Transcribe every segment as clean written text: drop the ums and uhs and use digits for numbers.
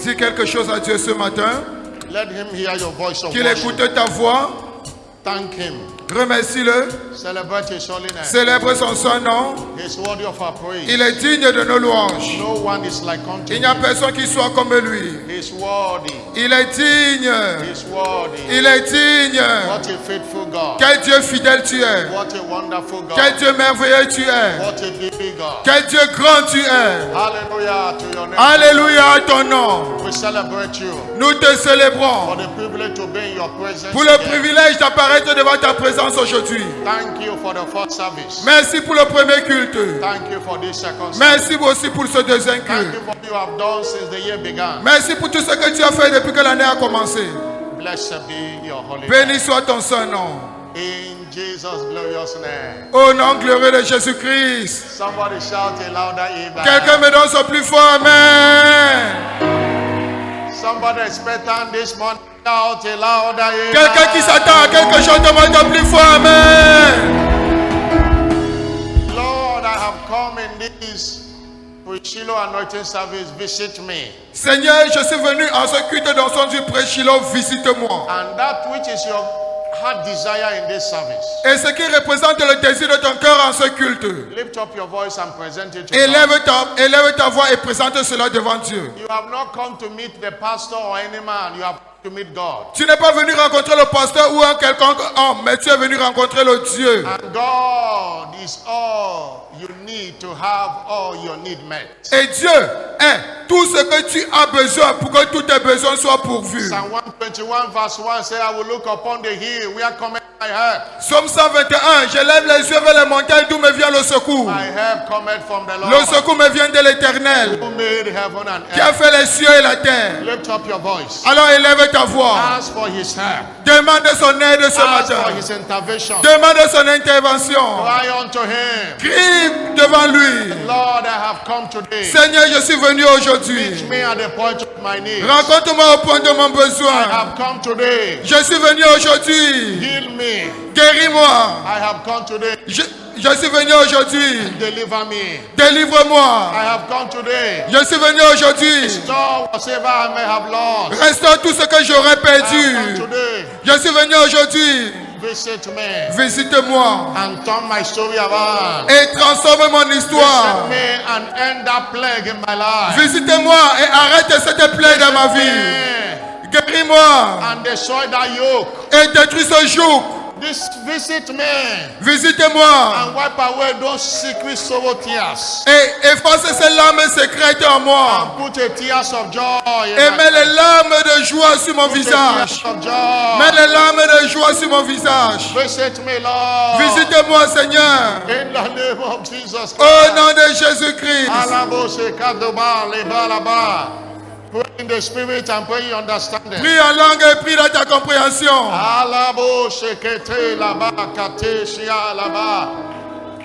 Dis quelque chose à Dieu ce matin. Let him hear your voice of Qu'il worship. écoute ta voix. Thank him. Remercie-le. Celebrate his holiness. Célèbre son saint nom. He is worthy of our praise. Il est digne de nos louanges. No one is like unto Il n'y a him. personne qui soit comme lui. He is worthy. Il est digne. He is worthy. Il est digne. What a faithful God. Quel Dieu fidèle tu es. What a wonderful God. Quel Dieu merveilleux tu es. What a big God. Quel Dieu grand tu es. Hallelujah to your name. Alléluia à ton nom. We celebrate you Nous te for célébrons the privilege to be in your presence. pour le again. privilège d'apparaître devant ta présence aujourd'hui. Thank you for the first service. Merci pour le premier culte. Thank you for this second service. Merci aussi pour ce deuxième Thank culte. you for what you have done since the year began. Merci pour tout ce que tu as fait depuis que l'année a commencé. Blessed be your holy name. Béni soit ton saint nom. In Jesus' glorious name. Au nom glorieux de Jésus-Christ. Somebody shout a louder amen. Quelqu'un me donne son plus fort Amen. Somebody expectant this morning. Shout a louder amen. Quelqu'un qui s'attend à quelque chose, demande ton plus fort Amen. Lord, I have come in this Shiloh anointing service. Visit me. Seigneur, je suis venu en ce culte dans son du pré-Shiloh, visite-moi. And that which is your heart desire in this service. Et ce qui représente le désir de ton cœur en ce culte. Lift up your voice and present it to God. Élève ta voix et présente cela devant Dieu. You have not come to meet the pastor or any man. You have to meet God. Tu n'es pas venu rencontrer le pasteur ou un quelconque homme, mais tu es venu rencontrer le Dieu. And God is all you need to have all your need met. Et Dieu est tout ce que tu as besoin pour que tous tes besoins soient pourvus. Psalm 121 verse 1 says, I will look upon the hill where cometh my help. Psaume 121, je lève les yeux vers les montagnes d'où me vient le secours. My help cometh from the Le Lord, secours me vient de l'Éternel, who made heaven and qui a earth. fait les cieux et la terre. Lift up your voice. Alors élève ta voix. Ask for his help. Demande son aide ce Ask for matin. his intervention. Demande son intervention. Cry unto him. Crie devant lui. Lord, I have come today. Seigneur, je suis venu Meet aujourd'hui. me at the point of my need. Rencontre-moi au point de mon I besoin. have come today. Je suis venu aujourd'hui. Heal me. Guéris-moi. I have come today. Je suis venu aujourd'hui. Deliver me. Délivre-moi. I have come today. Je suis venu aujourd'hui. Restore whatever I may have lost. Restaure tout ce que j'aurais I have come perdu. today. Je suis venu aujourd'hui. Visit me Visite-moi and turn my story around. et transforme mon histoire. Visit me and end that plague in my life. Visite-moi et arrête cette plaie dans ma vie. Me Guéris-moi and destroy that yoke. et détruis ce joug. Visit me Visite-moi and wipe away those secret sorrow tears. et efface ces larmes secrètes en moi. And put a tears of joy in Et my mets les larmes de joie sur mon Put a visage. tears of joy. Mets les larmes de joie sur mon visage. Visit me, Lord. Visite-moi, Seigneur. In the name of Jesus Christ. Au nom de Jésus-Christ. Alabo sekadoba lebalaba. Pray in the spirit and pray in understanding. Prie en langue et prie dans ta compréhension. Alabo sekete laba kate shia laba.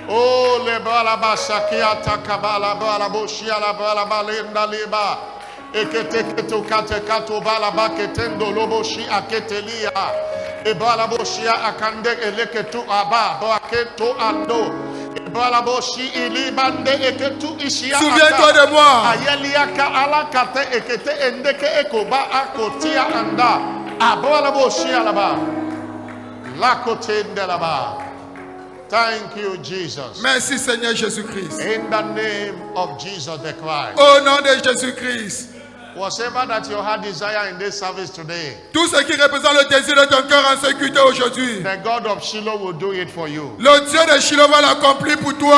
Oh lebalaba sakia takabala balabo shia laba laba lenda liba. Ekete keto kate kato balaba ketendo lobo shi aketelia. Ebalabo shia akande eleketu aba baketo ando. Souviens-toi de moi. Ayeliaka alakate ekete endeke ekoba akotia anda. Abolabo shialaba. Lakote ndelaba. Thank you, Jesus. Merci, Seigneur Jésus-Christ. In the name of Jesus the Christ. Au nom de Jésus-Christ. Whatever that your heart desire in this service today, Tout ce qui représente le désir de ton cœur en ce culte aujourd'hui, the God of Shiloh will do it for you. le Dieu de Shiloh va l'accomplir pour toi.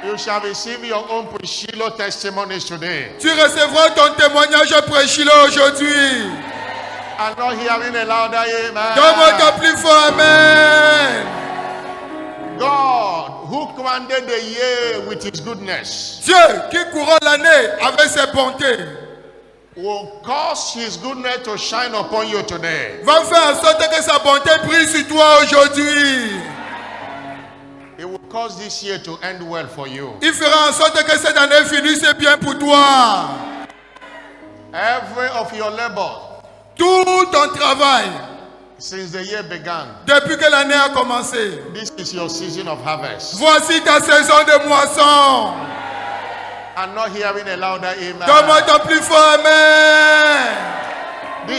You shall receive your own Shiloh testimonies today. Tu recevras ton témoignage après Shiloh aujourd'hui. I'm not hearing a louder Donne-moi amen. ton plus fort Amen. God, who commanded the year with his goodness, Dieu qui couronne l'année avec ses bontés, will cause his goodness to shine upon you today. va faire en sorte que sa bonté brille sur toi aujourd'hui. It will cause this year to end well for you. Il fera en sorte que cette année finisse bien pour toi. Every of your labor Tout ton travail, since the year began, depuis que l'année a commencé, this is your season of harvest. voici ta saison de moisson. I'm not hearing a louder amen. Donne-moi ton plus fort Amen.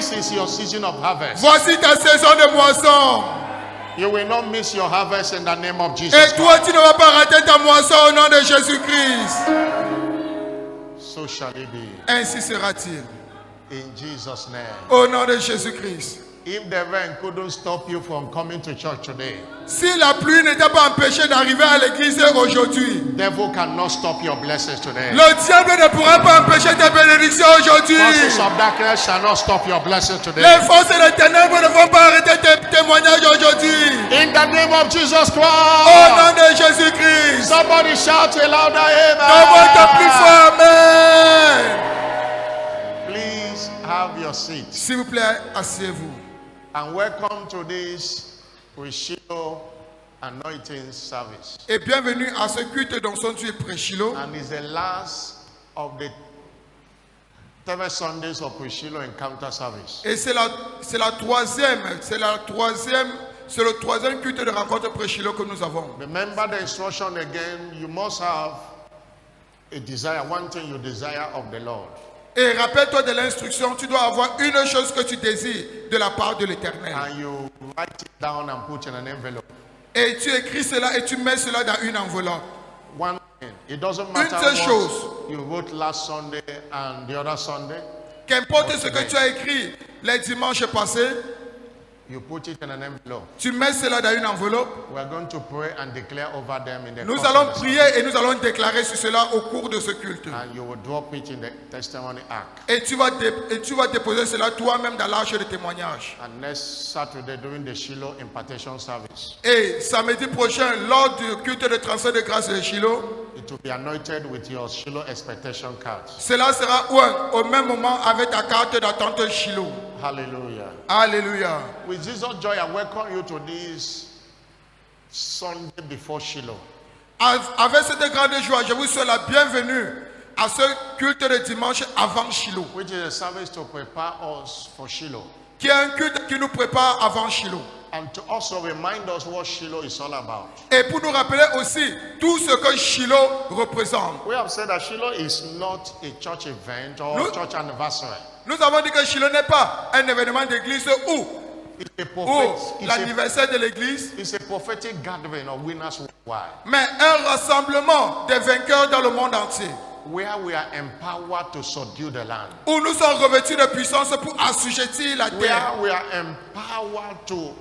This is your season of harvest. Voici ta saison de moisson. You will not miss your harvest in the name of Jesus Et toi, Christ. tu ne vas pas rater ta moisson au nom de Jésus-Christ. So shall it be. Ainsi sera-t-il. In Jesus' name. Au nom de Jésus-Christ. If the rain couldn't stop you from coming to church today, Si la pluie ne t'a pas empêché d'arriver à l'église aujourd'hui, devil cannot stop your blessings today. le diable ne pourra pas empêcher tes bénédictions aujourd'hui. Forces of darkness shall not stop your blessings today. Les forces des ténèbres ne vont pas arrêter tes témoignages aujourd'hui. In the name of Jesus Au Christ. nom de Jésus-Christ. Somebody shout a louder Demande plus amen. fort, amen. Please have your seat S'il vous plaît, asseyez-vous. and welcome to this Shiloh anointing service. Et bienvenue à ce culte d'onction du Pré-Shiloh. And it's the last of the 7 Sundays of Shiloh encounter service. Et c'est le troisième culte de rencontre Pré-Shiloh que nous avons. Remember the instruction again. You must have a desire, one thing you desire of the Lord. Et rappelle-toi de l'instruction, tu dois avoir une chose que tu désires de la part de l'Éternel. And you write it down and put in an envelope. Et tu écris cela et tu mets cela dans une enveloppe. One thing. It doesn't matter Une seule what chose. you wrote last Sunday and the other Sunday. Qu'importe ce que tu as écrit les dimanches passés, You put it in an envelope. tu mets cela dans une enveloppe. We are going to pray and declare over them in the Nous course allons of the prier et nous allons déclarer sur cela au cours de ce culte. service. And you will drop it in the testimony ark. Et tu vas déposer cela toi-même dans l'arche de témoignage. And next Saturday during the Shiloh impartation service, Et samedi prochain, lors du culte de transfert de grâce de Shiloh, it will be anointed with your Shiloh expectation cards. cela sera au même moment avec ta carte d'attente Shiloh. Hallelujah. Alléluia. With Jesus' joy, I welcome you to this Sunday before Shiloh. Avec cette grande joie, je vous souhaite la bienvenue à ce culte de dimanche avant Shiloh, Which is a service to prepare us for Shiloh. qui est un culte qui nous prépare avant Shiloh. And to also remind us what Shiloh is all about. Et pour nous rappeler aussi tout ce que Shiloh représente. We have said that Shiloh is not a church event or No. church anniversary. Nous avons dit que Shiloh n'est pas un événement d'église ou It's a prophet, l'anniversaire de l'église, it's a prophetic gathering of winners worldwide, mais un rassemblement des vainqueurs dans le monde entier. where we are empowered to subdue the land, Où nous sommes revêtus de puissance pour assujettir la terre. where we are empowered to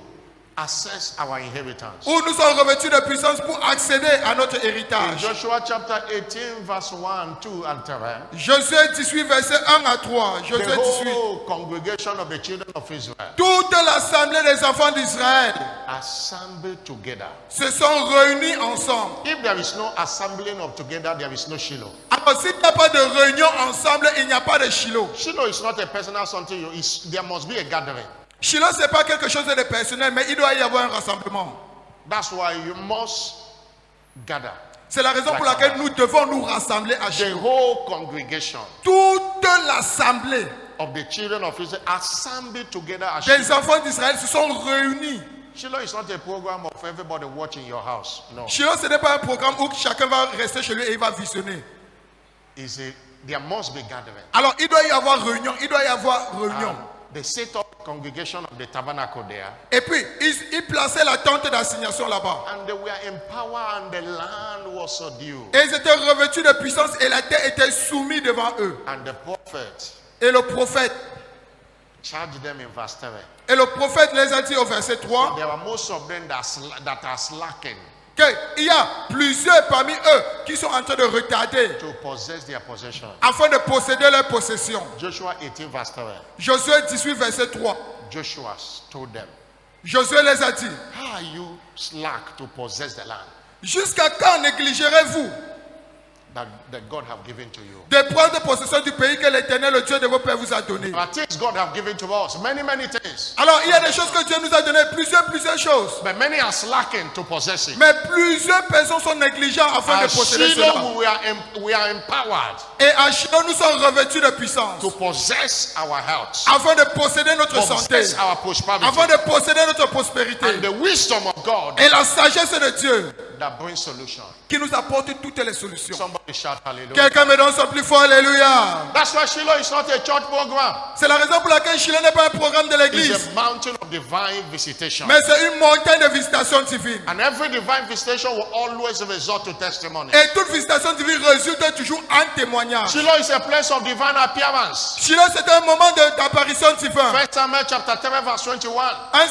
access our inheritance. Où nous sommes revêtus de puissance pour accéder à notre In héritage. Joshua chapter 18, verse 1, 2, and 3, Josué 18, verset 1 à 3. Josué the 18. whole congregation of the children of Israel Toute l'assemblée des enfants d'Israël assembled together. se sont réunis ensemble. If there is no assembling of together, there is no Shiloh. Alors, s'il n'y a pas de réunion ensemble, il n'y a pas de Shiloh. Shiloh is not a personal something. There must be a gathering. Shiloh, ce n'est pas quelque chose de personnel, mais il doit y avoir un rassemblement. That's why you must gather. C'est la raison pour laquelle nous devons nous rassembler à The Shiloh. whole congregation Toute l'assemblée of the children of Israel assembled together at des Shiloh. enfants d'Israël se sont réunis. Shiloh is not a program of everybody watching your house. No. Shiloh, ce n'est pas un programme où chacun va rester chez lui et il va visionner. There must be gathering. Alors, il doit y avoir réunion, il doit y avoir réunion. They set up congregation of the tabernacle there, Et puis, ils plaçaient la tente d'assignation là-bas. and they were empowered, and the land was subdued. Et ils étaient revêtus de puissance et la terre était soumise devant eux. And the prophet Et le prophète charged them in verse 3. Et le prophète les a dit au verset 3 There are most of them that are slacking qu'il y a plusieurs parmi eux qui sont en train de retarder to possess their possession. afin de posséder leur possession. Joshua 18 verse 3. Josué 18, verset 3. Joshua told them, Josué les a dit, how are you slack to possess the land jusqu'à quand négligerez-vous that God have given to you? de prendre possession du pays que l'Éternel, le Dieu de vos pères, vous a donné? There are things God have given to us, many things. Alors, il y a des choses que Dieu nous a données, plusieurs choses. But many are slacking to possess it. Mais plusieurs personnes sont négligentes afin de At posséder cela. Shiloh, we are empowered Et à Shiloh, nous sommes revêtus de puissance to possess our health, afin de posséder notre santé, possess our prosperity, afin de posséder notre prospérité. and the wisdom of God Et la sagesse de Dieu that brings solution. qui nous apporte toutes les solutions. Somebody shout hallelujah. Quelqu'un me donne son plus fort Alléluia. That's why Shiloh is not a church program. C'est la raison pour laquelle Shiloh n'est pas un programme de It's l'église, a mountain of divine visitation. mais c'est une montagne de visitation divine. And every divine visitation will always result to testimony. Et toute visitation divine résulte toujours en témoignage. Shiloh is a place of divine appearance. Shiloh, c'est un moment d'apparition divine. 1 Samuel chapter 3 verse 21. 1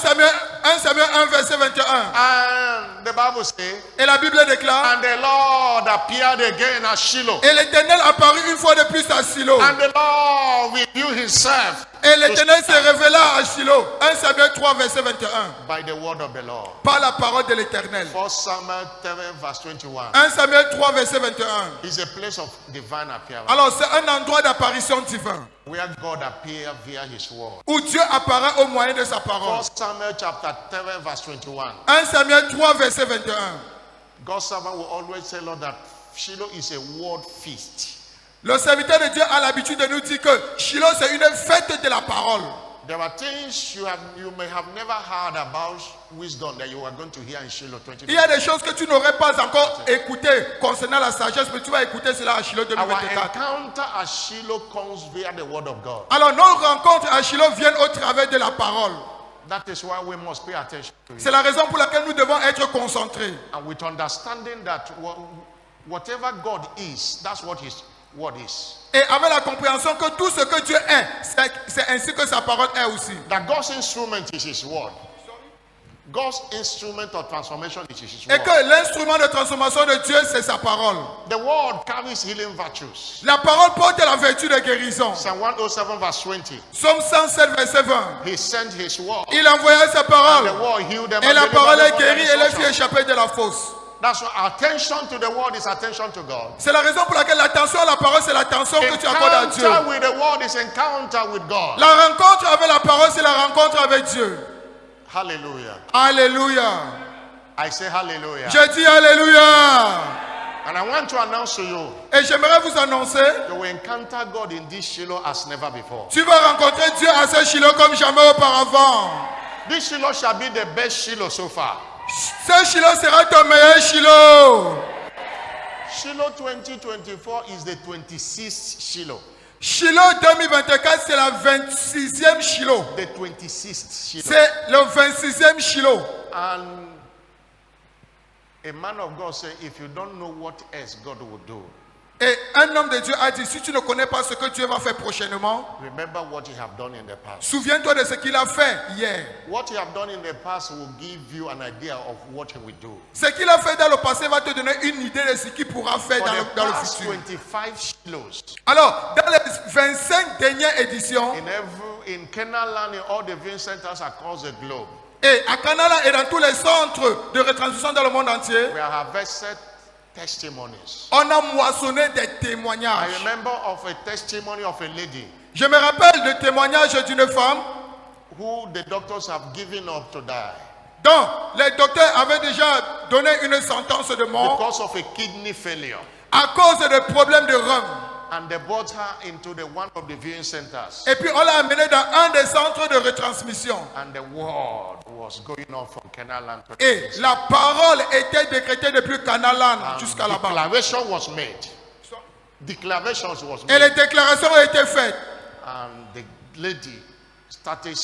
Samuel 1 verset 21. And the Bible says, Et la Bible déclare, and the Lord appeared again at Shiloh. et l'Éternel apparut une fois de plus à Shiloh. And the Lord revealed himself Et l'Éternel se révéla à Shiloh. 1 Samuel 3 verset 21. by the word of the Lord. Par la parole de l'Éternel. 1 Samuel 3 verse 21 1 Samuel 3 verset 21. is a place of divine appearance Alors c'est un endroit d'apparition divine. where God appeared via his word. Où Dieu apparaît au moyen de sa 1 parole. Samuel chapter 3 verse 21. 1 Samuel 3 verset 21. God's servant will always tell us that Shiloh is a word feast. Le serviteur de Dieu a l'habitude de nous dire que Shiloh c'est une fête de la parole. There are things you may have never heard about wisdom that you are going to hear in Shiloh Il y a 2024. des choses que tu n'aurais pas encore écoutées concernant la sagesse, mais tu vas écouter cela à Shiloh Our 2024. encounter at Shiloh comes via the word of God. Alors nos rencontres à Shiloh viennent au travers de la parole. That is why we must pay attention to it. C'est la raison pour laquelle nous devons être concentrés. And with understanding that whatever God is, that's what his word is. Et avec la compréhension que tout ce que Dieu est, c'est ainsi que sa parole est aussi. That God's instrument is his word. God's instrument of transformation is his Et word. que l'instrument de transformation de Dieu, c'est sa parole. The word carries healing virtues. La parole porte la vertu de guérison. Psalm 107 verse 20. Psaume 107, verset 20. He sent his word. Il envoya sa And the parole. word healed them. Et and la delivered parole them est from guérie their et les filles destruction. échappées de la fosse. That's why attention to the word is attention to God. C'est la raison pour laquelle l'attention à la parole, c'est l'attention que tu accordes à Dieu. Encounter with the word is encounter with God. La rencontre avec la parole, c'est la rencontre avec Dieu. Hallelujah. Alléluia. I say hallelujah. Je dis Alléluia. And I want to announce to you, Et j'aimerais vous annoncer, you will encounter God in this Shiloh as never before. tu vas rencontrer Dieu à ce Shiloh comme jamais auparavant. This Shiloh shall be the best Shiloh so far. Ce Shiloh sera ton meilleur Shiloh. Shiloh 2024 is the 26th Shiloh. Shiloh 2024, c'est la 26e Shiloh. The 26th Shiloh. C'est le 26e Shiloh. And a man of God said, if you don't know what else God will do, Et un homme de Dieu a dit, si tu ne connais pas ce que Dieu va faire prochainement, remember what he have done in the past. souviens-toi de ce qu'il a fait hier. What he have done in the past will give you an idea of what he will do. Ce qu'il a fait dans le passé va te donner une idée de ce qu'il pourra faire For dans the dans le past futur. 25 Shilohs, Alors, dans les 25 dernières éditions, in Canaan land, in all the viewing centers across the globe, et à Canada et dans tous les centres de retransmission dans le monde entier, we have harvested testimonies. on a moissonné des I témoignages. remember of a testimony of a lady Je me rappelle le témoignage d'une femme who the doctors have given up to die dont les docteurs avaient déjà donné une sentence de mort because of a kidney failure. à cause de problèmes de rein. And they brought her into one of the viewing centers. Et puis on l'a amenée dans un des centres de retransmission. And the word was going on from Canaan land to Et la parole était décrétée depuis Canalan And jusqu'à là-bas. declaration was made. Declarations was Et made. les déclarations ont été faites. And the lady started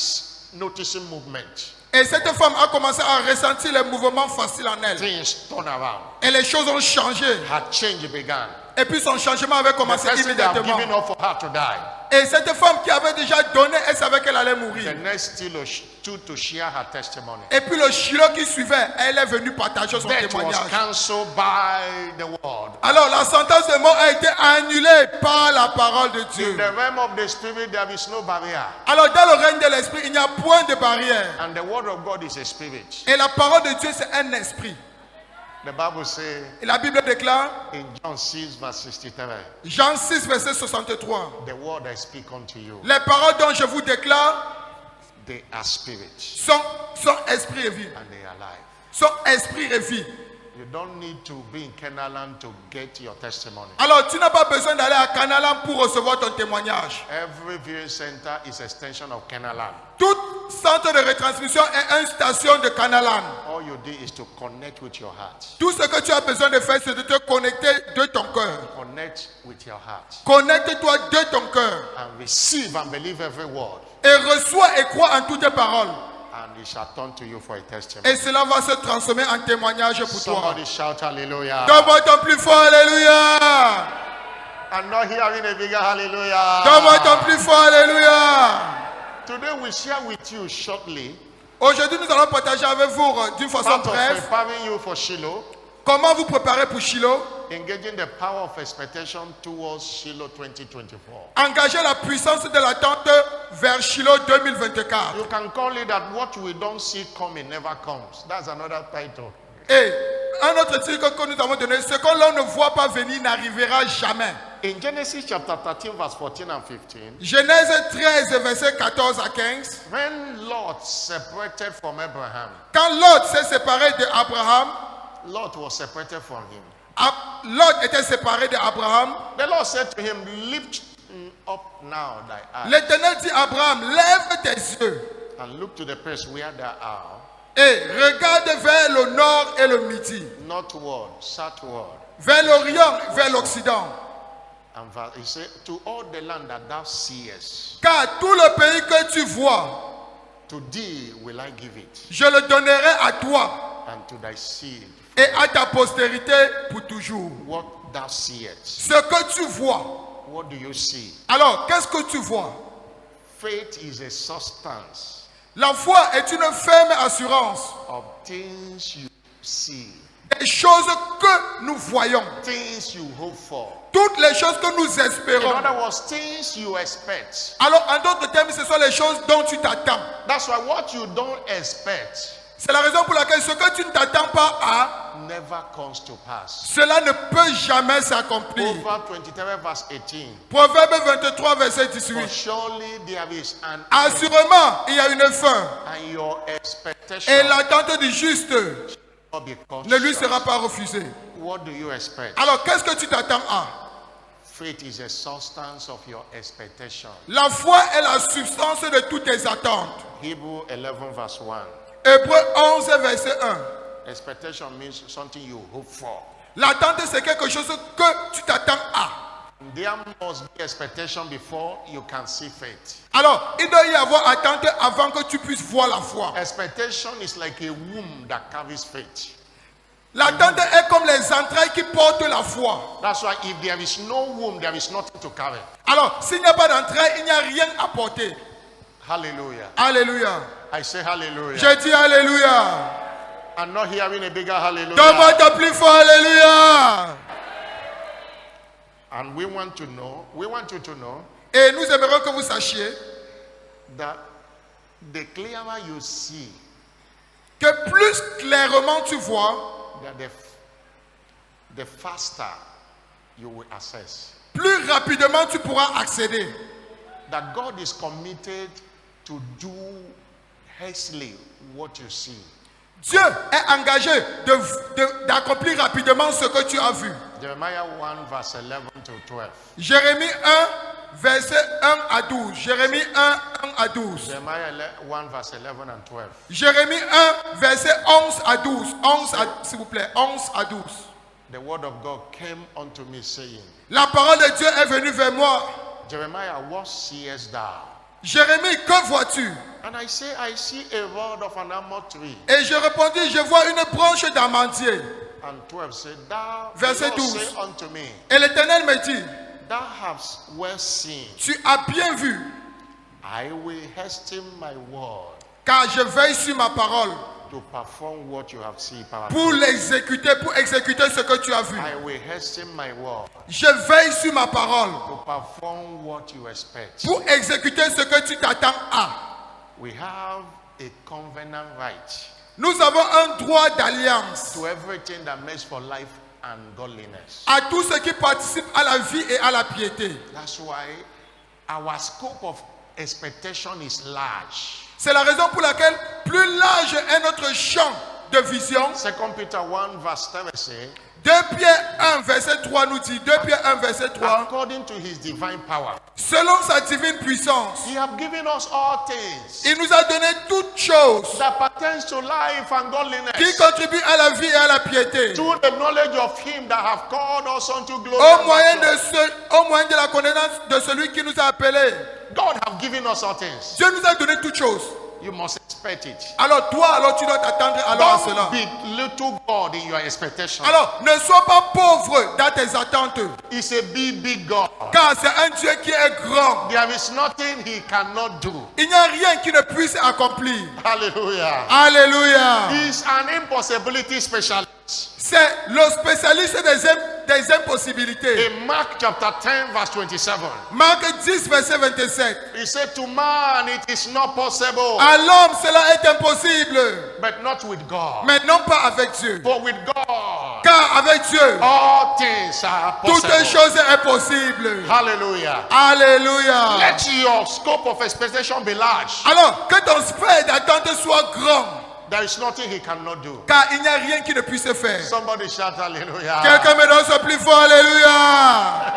noticing movement. Et cette femme a commencé à ressentir les mouvements faciles en elle. Things turned around. Et les choses ont changé. Her change began. Et puis son changement avait The commencé person they have immédiatement. given up for her to die. Et cette femme qui avait déjà donné, elle savait qu'elle allait The mourir. next still stood to share her testimony. Et puis le Shiloh qui suivait, elle est venue partager son Death was témoignage. cancelled by the word. Alors la sentence de mort a été annulée par la parole de In Dieu. the realm of the spirit, there is no barrier. Alors dans le règne de l'esprit, il n'y a point de barrière. And the word of God is a spirit. Et la parole de Dieu, c'est un esprit. The Bible says Et la Bible déclare, in John 6, verse 63, Jean 6, verset 63, the word I speak unto you, les paroles dont je vous déclare they are spirit sont esprit et vie. and they are life. Sont esprit et vie. You don't need to be in Kenaland to get your testimony. Alors, tu n'as pas besoin d'aller à Canalan pour recevoir ton témoignage. Every viewing center is an extension of Kenaland. Tout centre de retransmission est une station de Canalan. All you do is to connect with your heart. Tout ce que tu as besoin de faire, c'est de te connecter de ton cœur. Connect with your heart. Connecte-toi de ton cœur. And receive and believe every word. Et reçois et crois en toutes tes paroles. And it shall turn to you for a testimony. Et cela va se transformer en témoignage pour toi. Somebody shout hallelujah. Donne-moi ton plus fort alléluia. I'm not hearing a bigger hallelujah. Donne-moi ton plus fort alléluia. Today we share with you shortly Aujourd'hui, nous allons partager avec vous d'une façon part of brève preparing you for Shiloh, comment vous préparer pour Shiloh. engaging the power of expectation towards Shiloh 2024. Engager la puissance de l'attente vers Shiloh 2024. You can call it that what we don't see coming never comes. That's another title. Et un autre titre que nous avons donné, ce que l'on ne voit pas venir n'arrivera jamais. In Genesis chapter 13, verse 14 and 15, Genèse 13, versets 14 à 15. when Lot separated from Abraham, Quand Lot s'est séparé d'Abraham, Lot was separated from him. Lot était séparé d'Abraham. The Lord said to him, lift up now thy eyes L'Éternel dit à Abraham, lève tes yeux and look to the place where thou art, et regarde vers le nord et le midi, northward, southward. vers l'orient, vers l'occident. And he said, to all the land that thou seest, Car tout le pays que tu vois, to thee will I give it, je le donnerai à toi and to thy seed. et à ta postérité pour toujours. What thou seest. Ce que tu vois. What do you see? Alors, qu'est-ce que tu vois? Faith is a substance La foi est une ferme assurance of things you see, des choses que nous voyons, things you hope for. toutes les choses que nous In espérons. other words, things you expect. Alors, en d'autres termes, ce sont les choses dont tu t'attends. That's why what you don't expect C'est la raison pour laquelle ce que tu ne t'attends pas à, never comes to pass. cela ne peut jamais s'accomplir. Proverbs 23 verse 18. Proverbe 23, verset For 18. surely there is an end, Assurément, il y a une fin. and your Et expectation l'attente du juste will be cut ne lui short. sera pas refusée. What do you expect? Alors, qu'est-ce que tu t'attends à? Faith is a substance of your expectation. La foi est la substance de toutes tes attentes. Hebrew 11 verse 1. Hébreu 11, verset 1. Expectation means something you hope for. L'attente, c'est quelque chose que tu t'attends à. There must be expectation before you can see faith. Alors, il doit y avoir attente avant que tu puisses voir la foi. Expectation is like a womb that carries faith. L'attente est comme les entrailles qui portent la foi. That's why if there is no womb, there is nothing to carry. Alors, s'il n'y a pas d'entrailles, il n'y a rien à porter. Hallelujah. Alléluia. I say hallelujah. Je dis Alléluia. I'm not hearing a bigger hallelujah. Donne-moi ton plus fort Alléluia. And we want you to know Et nous aimerions que vous sachiez that the clearer you see, que plus clairement tu vois, that the faster you will access. plus rapidement tu pourras accéder. That God is committed to do hastily what you see. Dieu est engagé d'accomplir rapidement ce que tu as vu. Jeremiah 1 verse 11 to 12. Jérémie 1, verset 1 à 12. Jérémie 1, 1 à 12. Jeremiah 1 verse 11 and 12. Jérémie 1, verset 11 à 12. 11 à, s'il vous plaît, 11 à 12. The word of God came unto me saying, La parole de Dieu est venue vers moi. Jeremiah, what seest thou? Jérémie, que vois-tu? And I say, I see a rod of an almond tree. Et je répondis, je vois une branche d'amandier. And 12 said, thou, Verset the Lord 12. say unto me, Et l'Éternel me dit, thou hast well seen, tu as bien vu, I will hasten my word car je veille sur ma parole to perform what you have seen. pour exécuter ce que tu as vu. I will hasten my word Je veille sur ma parole to perform what you expect. pour exécuter ce que tu t'attends à. We have a covenant right Nous avons un droit d'alliance to everything that makes for life and godliness. à tout ce qui participe à la vie et à la piété. That's why our scope of expectation is large. C'est la raison pour laquelle plus large est notre champ de vision. 2 Peter 1 verse 3 say, 2 Pierre 1 verset 3 nous dit, 2 Pierre 1 verset 3, according to his divine power, selon sa divine puissance, he have given us all things il nous a donné toutes choses that pertains to life and godliness, qui contribuent à la vie et à la piété, through the knowledge of him that have called us unto glory au and moyen virtue. au moyen de la connaissance de celui qui nous a appelés. God have given us all things. Dieu nous a donné toutes choses. You must expect it. Alors toi, alors tu dois t'attendre alors à cela. Don't belittle God in your expectation. Alors ne sois pas pauvre dans tes attentes, He's a big God. car c'est un Dieu qui est grand. There is nothing he cannot do. Il n'y a rien qui ne puisse accomplir. Hallelujah. Alléluia. He's an impossibility specialist. C'est le spécialiste des impossibilités. In Mark chapter 10 verse 27, Marc 10 verset 27. he said, to man it is not possible, À l'homme cela est impossible, but not with God. mais non pas avec Dieu. For with God, Car avec Dieu, all things are toutes possible. choses sont possibles. Hallelujah. Alléluia. Let your scope of expectation be large. Alors que ton sphère d'attente soit grand, There is nothing he cannot do. car il n'y a rien qui ne puisse se faire. Somebody shout hallelujah. Quelqu'un me donne ce plus fort, alléluia.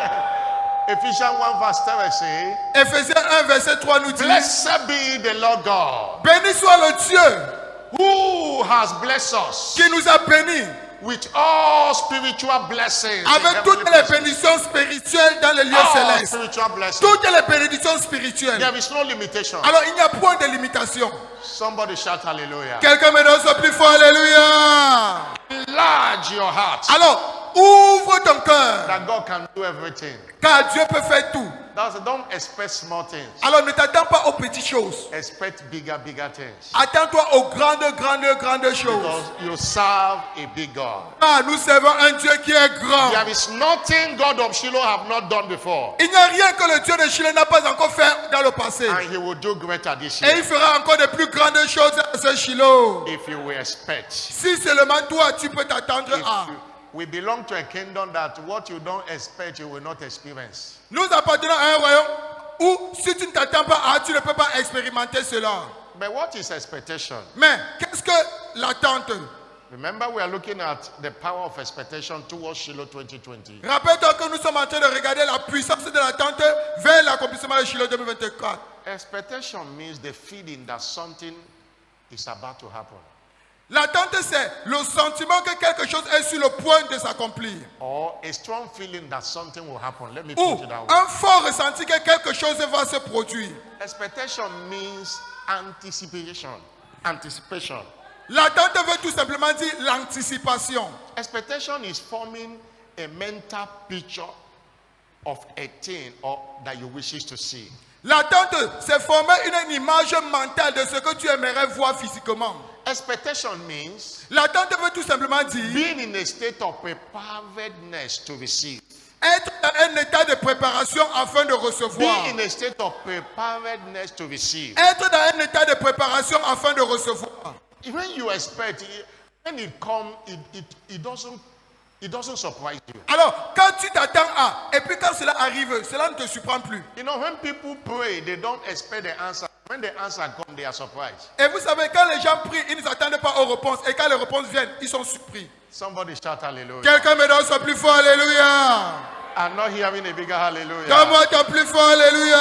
Ephesians 1 verse 3 say, Éphésiens 1 verset 3 nous dit, blessed be the Lord God, béni soit le Dieu who has blessed us qui nous a bénis with all spiritual blessings. in avec heavenly toutes les places. bénédictions spirituelles dans les lieux All célestes. spiritual blessings. Toutes les bénédictions spirituelles. There is no limitation. Alors il n'y a point de limitation. Somebody shout hallelujah. Quelqu'un me donne ce plus fort, alléluia. Enlarge your heart Alors ouvre ton cœur, that God can do everything. car Dieu peut faire tout. Don't expect small things. Alors ne t'attends pas aux petites choses. Expect bigger things. Attends-toi aux grandes choses. Because you serve a big God. Ah, nous servons un Dieu qui est grand. There is nothing God of Shiloh have not done before. Il n'y a rien que le Dieu de Chile n'a pas encore fait dans le passé. And he will do greater this Et year. il fera encore de plus grandes choses à ce Shiloh. If you will expect. Si seulement toi, tu peux t'attendre à. We belong to a kingdom that what you don't expect, you will not experience. Nous appartenons à un royaume où si tu ne t'attends pas à, tu ne peux pas expérimenter cela. But what is expectation? Mais qu'est-ce que l'attente? Remember, we are looking at the power of expectation towards Shiloh 2020. Rappelle-toi que nous sommes en train de regarder la puissance de l'attente vers l'accomplissement de Shiloh 2024. Expectation means the feeling that something is about to happen. L'attente, c'est le sentiment que quelque chose est sur le point de s'accomplir. Or a strong feeling that something will happen. Let me Ou put it that way. un fort ressenti que quelque chose va se produire. Expectation means anticipation. Anticipation. L'attente veut tout simplement dire l'anticipation. Expectation is forming a mental picture of a thing or that you wishes to see. L'attente, c'est former une image mentale de ce que tu aimerais voir physiquement. Expectation means L'attente veut tout simplement dire being in a state of preparedness to receive. être dans un état de préparation afin de recevoir. Being in a state of preparedness to receive. Être dans un état de préparation afin de recevoir. When you expect, when it comes, it doesn't surprise you. Alors, quand tu t'attends à, et puis quand cela arrive, cela ne te surprend plus. You know, when people pray, they don't expect the answer. When the answer comes, they are surprised. Et vous savez, quand les gens prient, ils ne s'attendent pas aux réponses. Et quand les réponses viennent, ils sont surpris. Somebody shout hallelujah. Quelqu'un me donne son plus fort, alléluia. I'm not hearing a bigger hallelujah. Donne-moi ton plus fort, alléluia.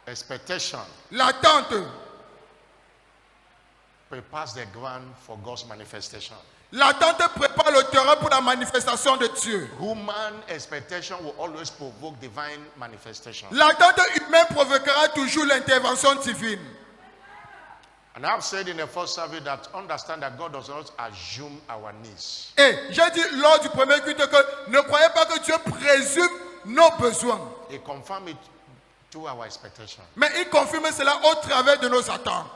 Expectation L'attente. prepares the ground for God's manifestation. L'attente prépare le terrain pour la manifestation de Dieu. Human expectation will always provoke divine manifestation. L'attente humaine provoquera toujours l'intervention divine. And I've said in the first survey that understand that God does not assume our needs. Et j'ai dit lors du premier culte que ne croyez pas que Dieu présume nos besoins. He confirms it through our expectation. Mais il confirme cela au travers de nos attentes.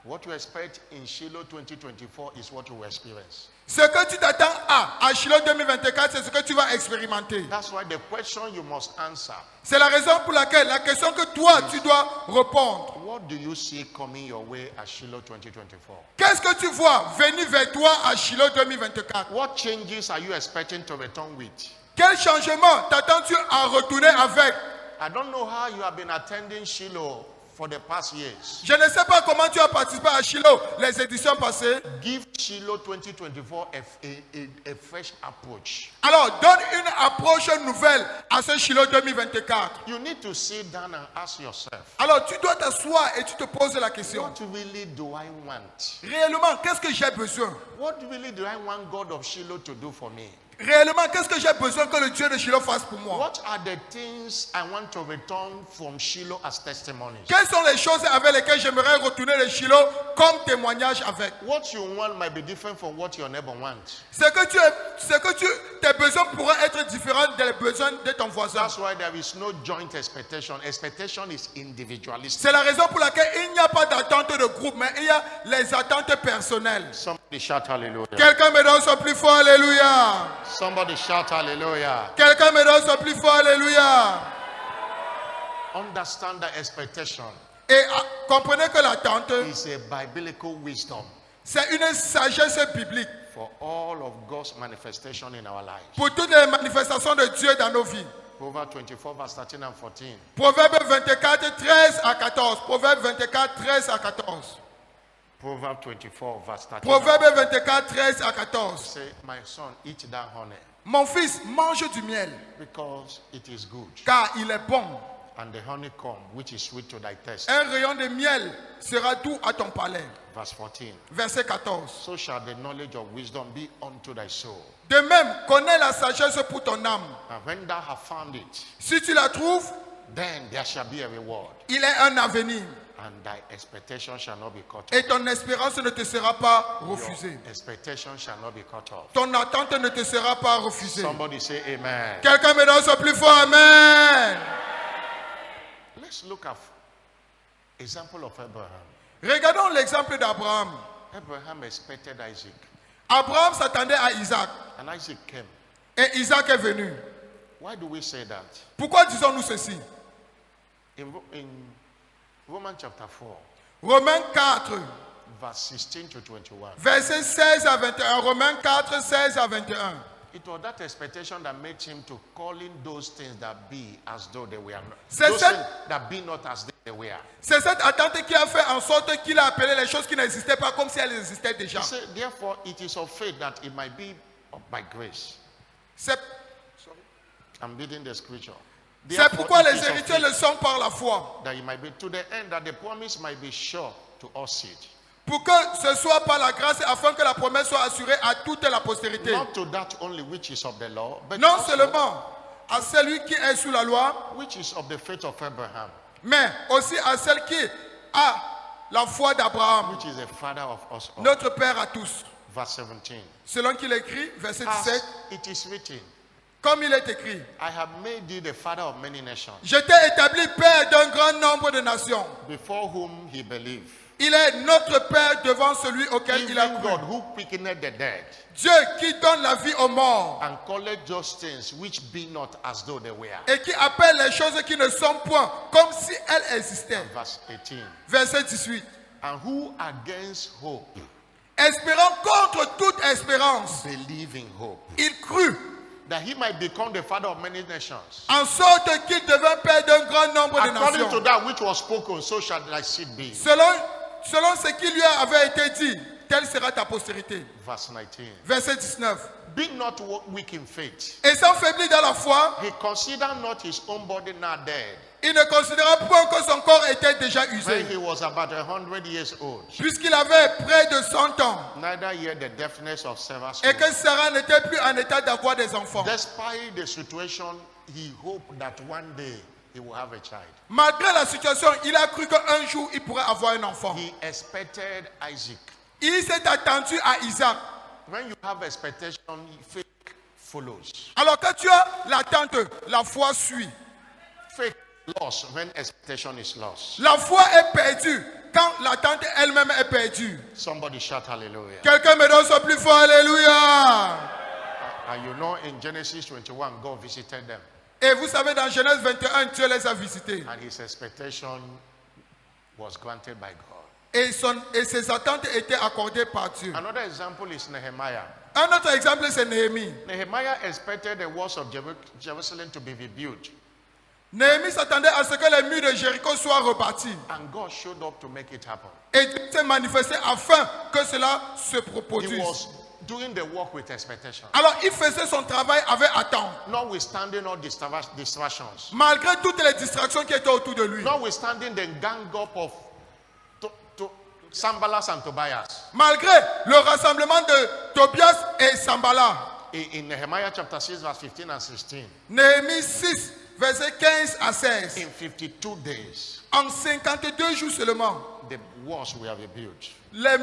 What you expect in Shiloh 2024 is what you will experience. Ce que tu t'attends à Shiloh 2024, c'est ce que tu vas expérimenter. That's why the question you must answer, C'est la raison pour laquelle la question que toi, tu dois répondre. what do you see coming your way at Shiloh 2024? Qu'est-ce que tu vois venir vers toi à Shiloh 2024? What changes are you expecting to return with? Quel changement t'attends-tu à retourner avec? I don't know how you have been attending Shiloh for the past years. Je ne sais pas comment tu as participé à Shiloh les éditions passées. Give Shiloh 2024 a fresh approach. Alors, donne une approche nouvelle à ce Shiloh 2024. You need to sit down and ask yourself, Alors, tu dois t'asseoir et tu te poses la question. what really do I want? Réellement, qu'est-ce que j'ai besoin? What really do I want God of Shiloh to do for me? Réellement, qu'est-ce que j'ai besoin que le Dieu de Shiloh fasse pour moi? What are the things I want to return from Shiloh as testimonies? Quelles sont les choses avec lesquelles j'aimerais retourner de Shiloh comme témoignage avec? What you want might be different from what your neighbor wants. Tes besoins pourraient être différents des besoins de ton voisin. That's why there is no joint expectation. Expectation is individualistic. C'est la raison pour laquelle il n'y a pas d'attente de groupe, mais il y a les attentes personnelles. Somebody shout hallelujah. Quelqu'un me donne son plus fort alléluia. Somebody shout hallelujah. Quelqu'un me donne son plus fort alléluia. Understand that expectation Et comprenez que l'attente, is a biblical wisdom c'est une sagesse biblique for all of God's manifestation in our lives. pour toutes les manifestations de Dieu dans nos vies. Proverbs 24 verse 13 and 14. Proverbe 24, 13 à 14. Proverbe 24, 13 à 14. Proverbs 24 verse 13. Proverbe 24, 13 à 14. Say, my son, eat that honey Mon fils, mange du miel, because it is good. car il est bon. And the honeycomb, which is sweet to thy taste. Un rayon de miel sera doux à ton palais. Verse 14. Verset 14. So shall the knowledge of wisdom be unto thy soul. De même, connais la sagesse pour ton âme. And when thou hast found it, Si tu la trouves, then there shall be a reward. il est un avenir. And thy expectation shall not be cut off. Et ton espérance ne te sera pas Your refusée. expectation shall not be cut off. Ton attente ne te sera pas refusée. Somebody say amen. Quelqu'un me donne son plus fort amen. Let's look at example of Abraham. Regardons l'exemple d'Abraham. Abraham expected Isaac. Abraham s'attendait à Isaac. And Isaac came. Et Isaac est venu. Why do we say that? Pourquoi disons-nous ceci? In Romans chapter 4, Romains 4, verse 16 to 21. versets 16 à 21. Romains 4, 16 à 21. It was that expectation that made him to calling those things that be as though they were not. C'est Those cette- things that be not as they were. C'est cette attente qui a fait en sorte qu'il a appelé les choses qui n'existaient pas comme si elles existaient déjà. He said, therefore, it is of faith that it might be by grace. C'est I'm reading the scripture. c'est Therefore, pourquoi it les is of héritiers faith le sont par la foi. that it might be to the end that the promise might be sure to all seed. Pour que ce soit par la grâce afin que la promesse soit assurée à toute la postérité. Not to that only which is of the law, but Non also seulement à celui qui est sous la loi, which is of the faith of Abraham, mais aussi à celle qui a la foi d'Abraham, which is the father of us all. notre Père à tous. Verse 17. Selon qu'il écrit, verset As 17, it is written, comme il est écrit, I have made thee the father of many nations, je t'ai établi Père d'un grand nombre de nations. before whom he believed. Il est notre Père devant celui auquel il a Even cru. God who quickened the dead, Dieu qui donne la vie aux morts and calleth those things which be not as though they were. et qui appelle les choses qui ne sont point comme si elles existaient. Verse 18. Verset 18. And who against hope, Espérant contre toute espérance, believe in hope, il crut that he might become the father of many nations. en sorte qu'il devint Père d'un grand nombre de According to nations. that which was spoken, so shall thy seed be. Selon ce qui lui avait été dit, telle sera ta postérité. Verse 19. Verset 19. Be not weak in faith. Et sans faiblir dans la foi, He considered not his own body now dead, il ne considéra point que son corps était déjà when usé, he was about 100 years old. puisqu'il avait près de 100 ans, Neither yet the deafness of Sarah's et que womb. Sarah n'était plus en état d'avoir des enfants. Despite the situation, he hoped that one day he will have a child. Malgré la situation, il a cru qu'un jour, il pourrait avoir un enfant. He expected Isaac. Il s'est attendu à Isaac. When you have expectation, faith follows. Alors quand tu as l'attente, la foi suit. Faith lost when expectation is lost. La foi est perdue quand l'attente elle-même est perdue. Somebody shout hallelujah. Quelqu'un me donne son plus fort alléluia. And you know in Genesis 21, God visited them. Et vous savez, dans Genèse 21, Dieu les a visités. And his expectation was granted by God. Et ses attentes étaient accordées par Dieu. Another example is Nehemiah. Un autre exemple, c'est Néhémie. Nehemiah expected the walls of Jerusalem to be rebuilt. Néhémie s'attendait à ce que les murs de Jéricho soit rebâtie. And God showed up to make it happen. Et Dieu s'est manifesté afin que cela se He produise. was doing the work with expectation. Alors il faisait son travail avec attente. Notwithstanding all distractions. Malgré toutes les distractions qui étaient autour de lui. Notwithstanding the gang up of Sanballat and Tobias. Malgré le rassemblement de Tobias et Sambala. In Nehemiah chapter 6 verse 15 and 16. Néhémie 6, versets 15 à 16. In 52 days, En 52 jours seulement, the walls were rebuilt. le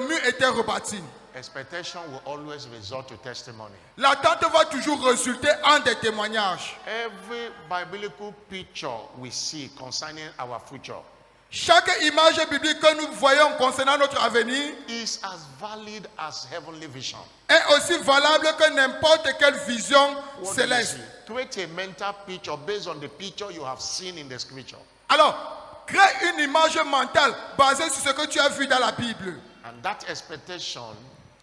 mur était rebâti. Expectation will always result to testimony. L'attente va toujours résulter en des témoignages. Every biblical picture we see concerning our future Chaque image biblique que nous voyons concernant notre avenir is as valid as heavenly vision. est aussi valable que n'importe quelle vision What do you céleste. see? Create a mental picture based on the picture you have seen in the scripture. Alors, crée une image mentale basée sur ce que tu as vu dans la Bible. And that expectation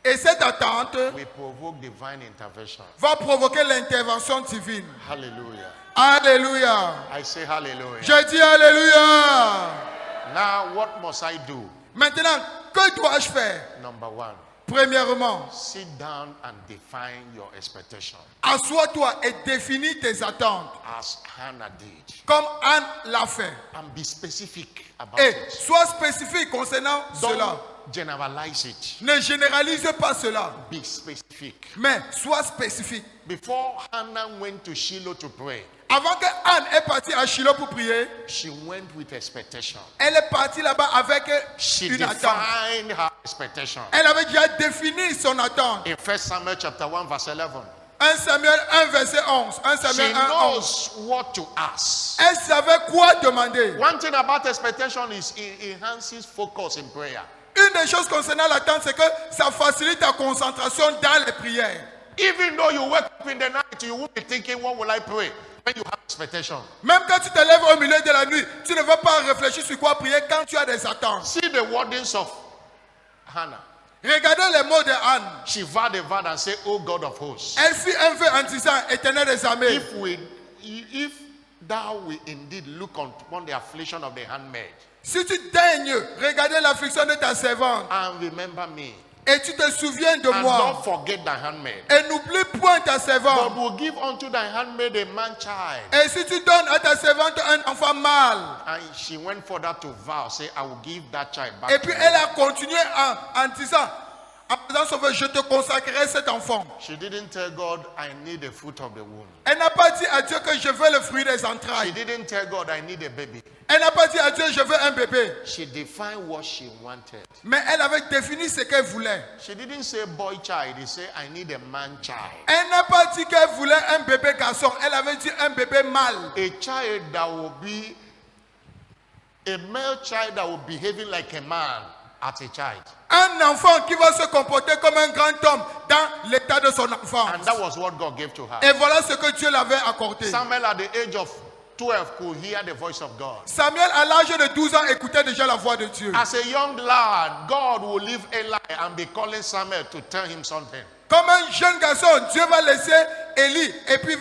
Et cette attente will provoke divine intervention. va provoquer l'intervention divine. Hallelujah. Alléluia. I say hallelujah. Je dis Alléluia. Now, what must I do? Maintenant, que dois-je faire? Number one, Premièrement, sit down and define your expectation assois-toi et définis tes attentes, as Hannah did. comme Anne l'a fait. And be specific about Et it. sois spécifique concernant cela. Don't generalize it. Ne généralise pas cela, Be specific. mais sois spécifique. Before Hannah went to Shiloh to pray, Avant que Anne est partie à Shiloh pour prier, she went with expectation. elle est partie là-bas avec She une attente. defined her expectation. Elle avait déjà défini son attente. In 1 Samuel chapter 1 verse 11, 1 Samuel 1 verset 11. 1 she Samuel 1 11. knows what to ask. Elle savait quoi demander. One thing about expectation is it enhances focus in prayer. Une des choses concernant l'attente, c'est que ça facilite ta concentration dans les prières. Even though you wake up in the night, you won't be thinking, what will I pray? When you have expectation. Même quand tu te lèves au milieu de la nuit, tu ne vas pas réfléchir sur quoi prier quand tu as des attentes. See the wordings of Hannah. Regardez les mots de Anne. She vowed a vow and said, "O God of hosts, Elle fit un vœu en disant, Éternel des armées, if thou will indeed look upon the affliction of the handmaid si tu daignes regarder l'affliction de ta servante and remember me, et tu te souviens de and moi don't forget thy handmaid, et n'oublie point ta God servante. will give unto thy handmaid a man child." Et si tu donnes à ta servante un enfant mâle. And she went further to vow, say, "I will give that child back Et to puis you." elle a continué en disant, en faisant son vœu, je te consacrerai cet enfant. She didn't tell God, "I need the fruit of the womb." Elle n'a pas dit à Dieu que je veux le fruit des She entrailles. didn't tell God, "I need a baby." Elle n'a pas dit à Dieu, je veux un bébé. She defined what she wanted. Mais elle avait défini ce qu'elle voulait. She didn't say boy child. He said, "I need a man child." Elle n'a pas dit qu'elle voulait un bébé garçon. Elle avait dit un bébé mâle. A child that will be a male child that will be behaving like a man as a child. Un enfant qui va se comporter comme un grand homme dans l'état de son enfance. And that was what God gave to her. Et voilà ce que Dieu l'avait accordé. Samuel, at the age of 12, could hear the voice of God. Samuel, à l'âge de 12 ans, écoutait déjà la voix de Dieu. As a young lad, God will leave Eli and be calling Samuel to tell him something. Comme un jeune garçon, Dieu va laisser Élie et puis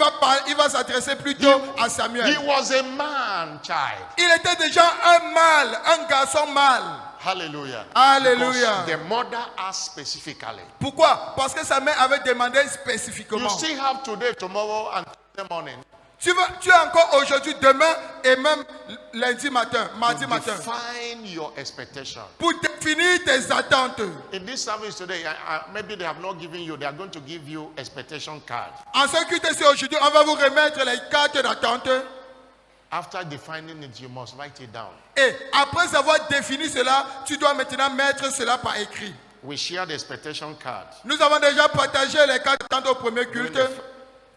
il va s'adresser plutôt à He Samuel. was a man child. Il était déjà un mâle, un garçon mâle. Hallelujah. Alléluia. Because the mother asked specifically. Pourquoi? Parce que sa mère avait demandé You spécifiquement. still have today, tomorrow, and Tuesday morning Tu as encore aujourd'hui, demain et même lundi matin, mardi to matin, define your expectation. pour définir tes attentes. In this service today, maybe they have not given you, they are going to give you expectation card. En ce qui est aujourd'hui, on va vous remettre les cartes d'attente. After defining it, you must write it down. Et après avoir défini cela, tu dois maintenant mettre cela par écrit. We share the expectation card. Nous avons déjà partagé les cartes d'attente au premier culte.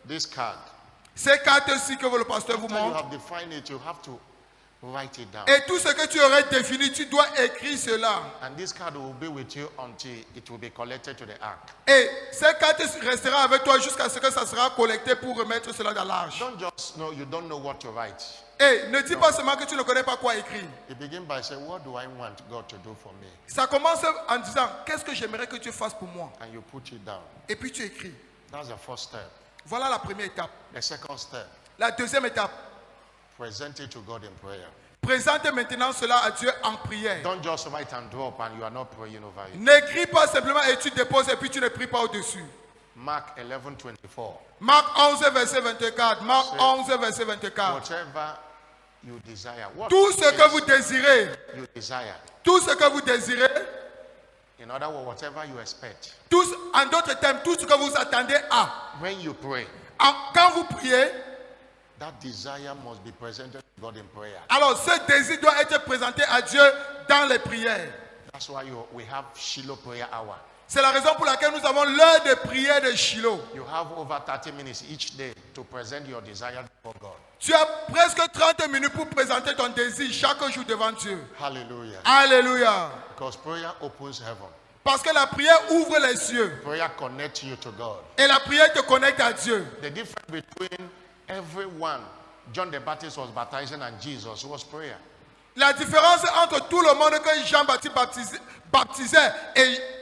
This card. Ces cartes-ci que le pasteur vous After you montre. have defined it, you have to write it down. Et tout ce que tu aurais défini, tu dois écrire cela. And this card will be with you until it will be collected to the ark. Et ces cartes resteront avec toi jusqu'à ce que ça sera collecté pour remettre cela dans l'arche. Don't just know you don't know what to write. Et ne dis pas seulement que tu ne connais pas quoi écrire. You begin by saying, "What do I want God to do for me?" Ça commence en disant, qu'est-ce que j'aimerais que tu fasses pour moi? And you put it down. Et puis tu écris. That's the first step. Voilà la première étape. The second step, La deuxième étape, Present it to God in prayer. Présente maintenant cela à Dieu en prière. Don't just write and drop and you are not praying over it. N'écris pas simplement et tu déposes et puis tu ne pries pas au-dessus. Mark 11:24. Marc 11, verset 24. Marc 11, verset 24. Whatever you desire. What Tout ce que vous désirez, you desire. tout ce que vous désirez, In other words, whatever you expect. en d'autres termes, tout ce que vous attendez à. When you pray, Quand vous priez, that desire must be presented to God in prayer. alors ce désir doit être présenté à Dieu dans les prières. That's why we have Shiloh prayer hour. C'est la raison pour laquelle nous avons l'heure de prière de Shiloh. You have over 30 minutes each day to present your desire before God. Tu as presque 30 minutes pour présenter ton désir chaque jour devant Dieu. Hallelujah. Alléluia. Because prayer opens heaven. Parce que la prière ouvre les cieux. Prayer connects you to God. Et la prière te connecte à Dieu. The difference between everyone, John the Baptist was baptizing and Jesus was prayer. La différence entre tout le monde que Jean-Baptiste baptisait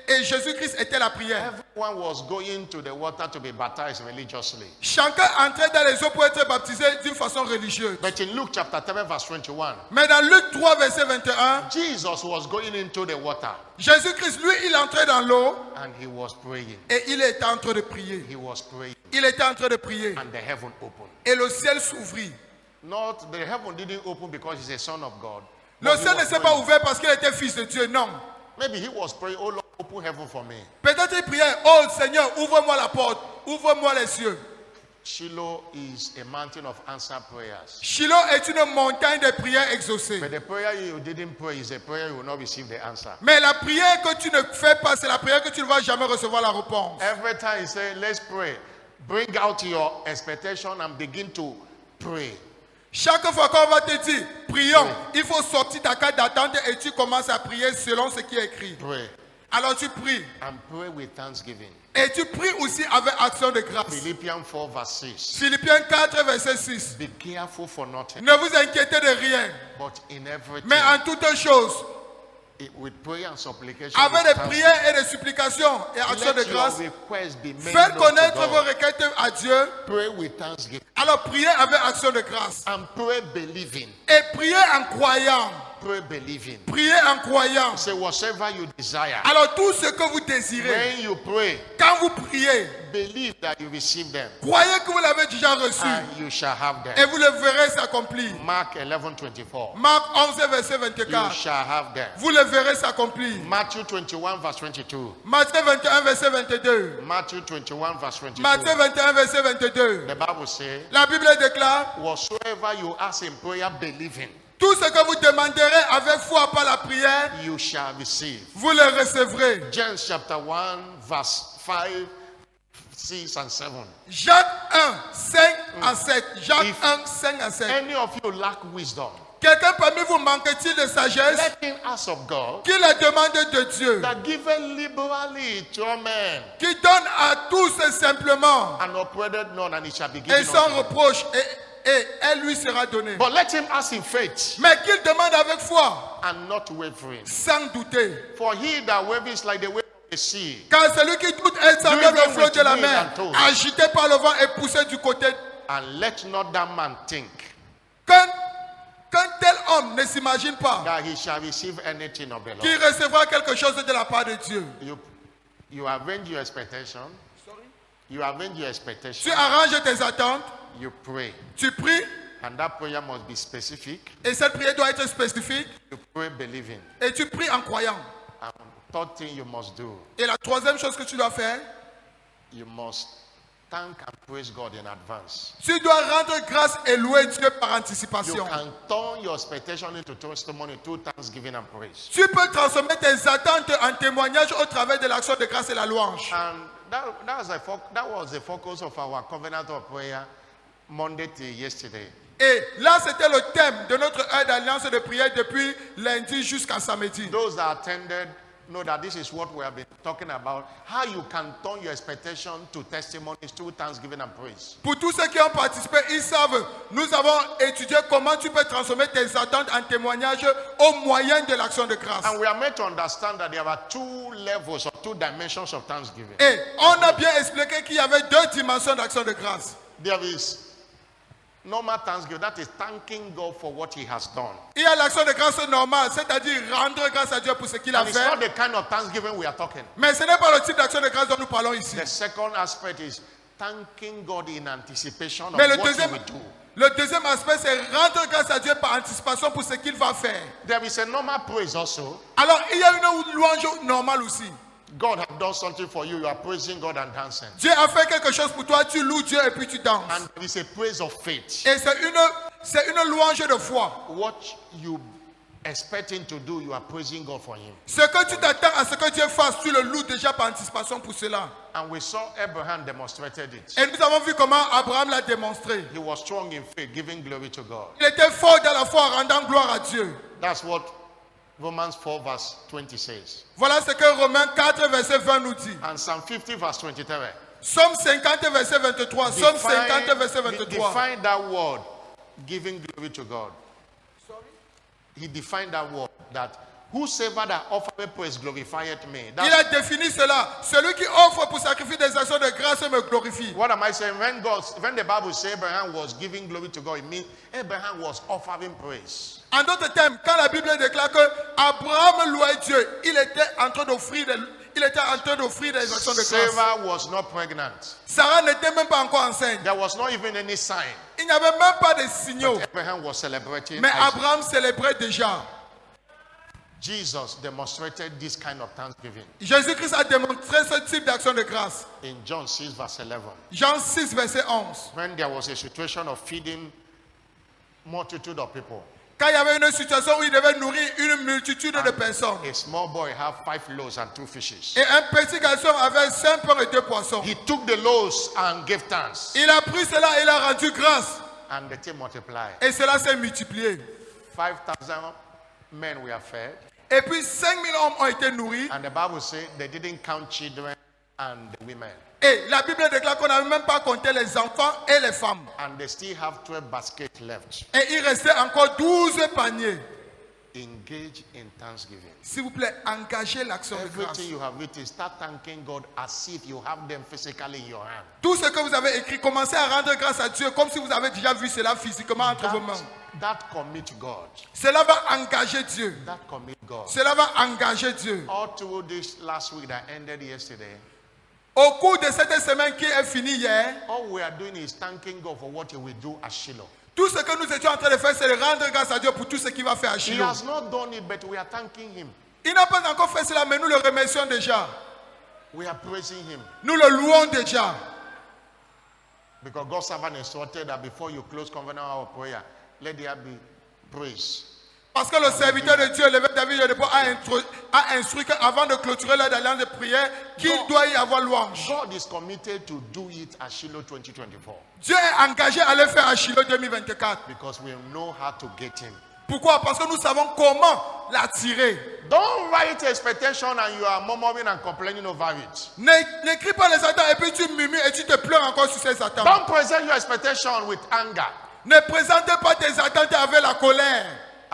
et Jésus-Christ était la prière. Everyone was going to the water to be baptized religiously. Chacun entrait dans les eaux pour être baptisé d'une façon religieuse. But in Luke chapter 7 verse 21, Mais dans Luc 3, verset 21, Jesus was going into the water Jésus-Christ, lui, il entrait dans l'eau and he was praying. et il était en train de prier. He was praying Il était en train de prier. and the heaven opened. Et le ciel s'ouvrit. Not the heaven didn't open because he's a son of God. Le but he ciel ne was s'est pas praying. ouvert parce qu'il était fils de Dieu, non. Maybe he was praying, oh Lord, open heaven for me. Peut-être il priait, oh Seigneur, ouvre-moi la porte, ouvre-moi les cieux. Shiloh is a mountain of answered prayers. Shiloh est une montagne de prières exaucées. But the prayer you didn't pray is a prayer you will not receive the answer. Mais la prière que tu ne fais pas, c'est la prière que tu ne vas jamais recevoir la réponse. Every time you say, let's pray, bring out your expectation and begin to pray. Chaque fois qu'on va te dire, prions, il faut sortir ta carte d'attente et tu commences à prier selon ce qui est écrit. Pray. Alors tu pries. And pray with thanksgiving. Et tu pries aussi avec action de grâce. Philippians 4 verse 6. Philippiens 4, verset 6. Be careful for nothing, Ne vous inquiétez de rien, but in everything, mais en toutes choses, with prayer and supplication, avec with des thanksgiving, prières et des supplications et actions de let your grâce, requests be made faites known to connaître vos God. requêtes à Dieu. Pray with thanksgiving Alors priez avec action de grâce. and pray believing. Et priez en croyant. Pray believing. Priez en croyant. Say whatever you desire. Alors tout ce que vous désirez, When you pray, quand vous priez, believe that you receive them croyez que vous l'avez déjà reçu and you shall have et them. vous le verrez s'accomplir. Mark 11:24. Marc 11, verset You 24. shall have them. Vous le verrez s'accomplir. Matthew 21 verse 22. Matthieu 21, verset 22. Matthew 21 verse 22. Matthieu 21, verset 22. The Bible says, La Bible déclare, whatsoever you ask in prayer, believing, tout ce que vous demanderez avec foi par la prière, you shall receive. vous le recevrez. James chapter 1 verse 5, 6 and 7. Jacques 1, 5 à 7. Jacques If 1, 5 à 7. Any of you lack wisdom, Quelqu'un parmi vous manque-t-il de sagesse? let him ask of God, Qui la demande de Dieu? that giveth liberally to all men, Qui donne à tous simplement and upbraideth none, and it shall be given et sans unto him. reproche et elle lui sera donnée. But let him ask in faith, Mais qu'il demande avec foi, and not wavering. sans douter. For he that wavers like the wave of the sea, Car celui qui doute est semblable au flot de la mer, agité par le vent et poussé du côté. and let not that man think Qu'un tel homme ne s'imagine pas that he shall receive anything of the qu'il Lord. recevra quelque chose de la part de Dieu. You arrange your expectation. You arrange your Tu expectation. arranges tes attentes, You pray. tu pries, And that prayer must be specific. et cette prière doit être spécifique, You pray believing. et tu pries en croyant. And third thing you must do, Et la troisième chose que tu dois faire, you must thank and praise God in advance. tu dois rendre grâce et louer Dieu par You anticipation. can turn your expectation into testimony through thanksgiving and praise. Tu peux transformer tes attentes en témoignage au travers de l'action de grâce et la louange. And that was the focus of our covenant of prayer Monday till yesterday. Et là, c'était le thème de notre heure d'alliance de prière depuis lundi jusqu'à samedi. Those that attended know that this is what we have been talking about. How you can turn your expectation to testimonies through thanksgiving and praise. Pour tous ceux qui ont participé, ils savent, nous avons étudié comment tu peux transformer tes attentes en témoignage au moyen de l'action de grâce. And we are made to understand that there are two levels or two dimensions of thanksgiving. Et on a bien expliqué qu'il y avait deux dimensions d'action de grâce. There is Normal thanksgiving, that is thanking God for what he has done. Il y a l'action de grâce normale, c'est-à-dire rendre grâce à Dieu pour ce qu'il a And it's fait. not the kind of thanksgiving we are talking. Mais ce n'est pas le type d'action de grâce dont nous parlons ici. The second aspect is thanking God in anticipation of Mais what he will do. le deuxième aspect, c'est rendre grâce à Dieu par anticipation pour ce qu'il va faire. There is a normal praise also. Alors, il y a une louange normale aussi. God has done something for you. You are praising God and dancing. Dieu a fait quelque chose pour toi, tu loues Dieu et puis tu danses. And there is a praise of faith. Et c'est une louange de foi. What you expect him to do, you are praising God for him. Ce que tu t'attends à ce que Dieu fasse, tu le loues déjà par anticipation pour cela. And we saw Abraham demonstrated it. Et nous avons vu comment Abraham l'a démontré. He was strong in faith, giving glory to God. Il était fort dans la foi, rendant gloire à Dieu. That's what Romans 4 verse 20 says. Voilà ce que Romains 4, verset 20 nous dit. And Psalm 50 verse 23. Psaume 50, verset 23. Psaume 50, verset 23. Define that word, giving glory to God. He defined that word, that whosoever that offereth praise glorifieth me. Il a défini cela. Celui qui offre pour sacrifier des actions de grâce me glorifie. What am I saying? When the Bible says Abraham was giving glory to God, it means Abraham was offering praise. En d'autres termes, quand la Bible déclare que Abraham louait Dieu, il était en train d'offrir des actions de grâce. Sarah was not pregnant. Sarah n'était même pas encore enceinte. There was not even any sign. Il n'y avait même pas de signaux. But Abraham was celebrating. Mais Isaac. Abraham célébrait déjà. Jesus demonstrated this kind of thanksgiving Jésus-Christ a démontré ce type d'action de grâce. in John 6 verse 11. Jean 6, verset 11. When there was a situation of feeding multitude of people, Quand il y avait une situation où il devait nourrir une multitude de personnes. a small boy had 5 loaves and 2 fishes. Et un petit garçon avait 5 pains et 2 poissons. He took the loaves and gave thanks, Il a pris cela et il a rendu grâce. and the thing multiplied. Et cela s'est multiplié. 5,000 men were fed, Et puis 5000 hommes ont été nourris. and the Bible says they didn't count children and the women, Et la Bible déclare qu'on n'avait même pas compté les enfants et les femmes. and they still have 12 baskets left. Et il restait encore 12 paniers. Engage in thanksgiving. S'il vous plaît, engagez l'action de grâce. Everything you have written, start thanking God as if you have them physically in your hand. Tout ce que vous avez écrit, commencez à rendre grâce à Dieu comme si vous avez déjà vu cela physiquement entre vos mains. That commit God. Cela va engager Dieu. That commit God. Cela va engager Dieu. All through this last week that ended yesterday, Au cours de cette semaine qui est finie hier, all we are doing is thanking God for what He will do at Shiloh. tout ce que nous étions en train de faire, c'est de rendre grâce à Dieu pour tout ce qu'il va faire à He Shiloh. has not done it, but we are thanking Him. Il n'a pas encore fait cela, mais nous le remercions déjà. We are praising Him. Nous le louons déjà. Because God's servant instructed that before you close covenant hour of prayer, let there be praise. Parce que le serviteur de Dieu, l'évêque David Yodebo, a instruit qu'avant de clôturer l'aide d'alliance de prière, qu'il doit y avoir louange. God is committed to do it at Shiloh 2024 Dieu est engagé à le faire à Shiloh 2024. because we know how to get Him. Pourquoi? Parce que nous savons comment l'attirer. Don't write expectation and you are murmuring and complaining over it. N'écris pas les attentes et puis tu murmures et tu te pleures encore sur ces attentes. Don't present your expectation with anger Ne présentez pas tes attentes avec la colère.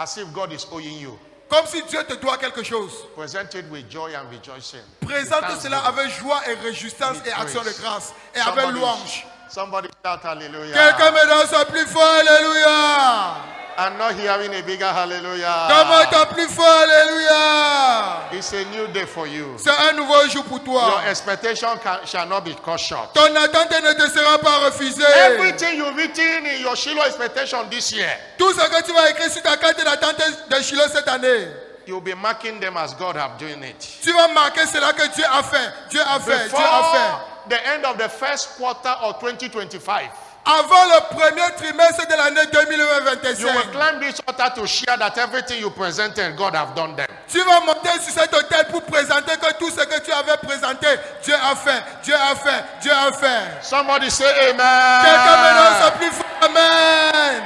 as if God is owing you. Comme si Dieu te doit quelque chose. Present it with joy and rejoicing. Présente With cela thanksgiving. avec joie et réjouissance With et action de praise. grâce. Et avec louange. Somebody shout hallelujah. Quelqu'un me donne son plus fort, alléluia. I'm not hearing a bigger hallelujah. Donne-moi ton plus fort, alléluia. It's a new day for you. C'est un nouveau jour pour Your toi. expectation shall not be cut short. Ton attente ne te sera pas refusée. Everything you've written in your Shiloh expectation this year, Tout ce que tu vas écrire sur ta carte d'attente de Shiloh cette année, you'll be marking them as God have doing it. tu vas marquer cela que Dieu a fait. Dieu a fait. Dieu a fait. Before the end of the first quarter of 2025, Avant le premier trimestre de l'année you will 2025, climb this altar to share that everything you presented, God have done them. tu vas monter sur cet autel pour présenter que tout ce que tu avais présenté, Dieu a fait. Dieu a fait. Dieu a fait. Somebody say Quelqu'un me donne son amen. plus fort. Amen.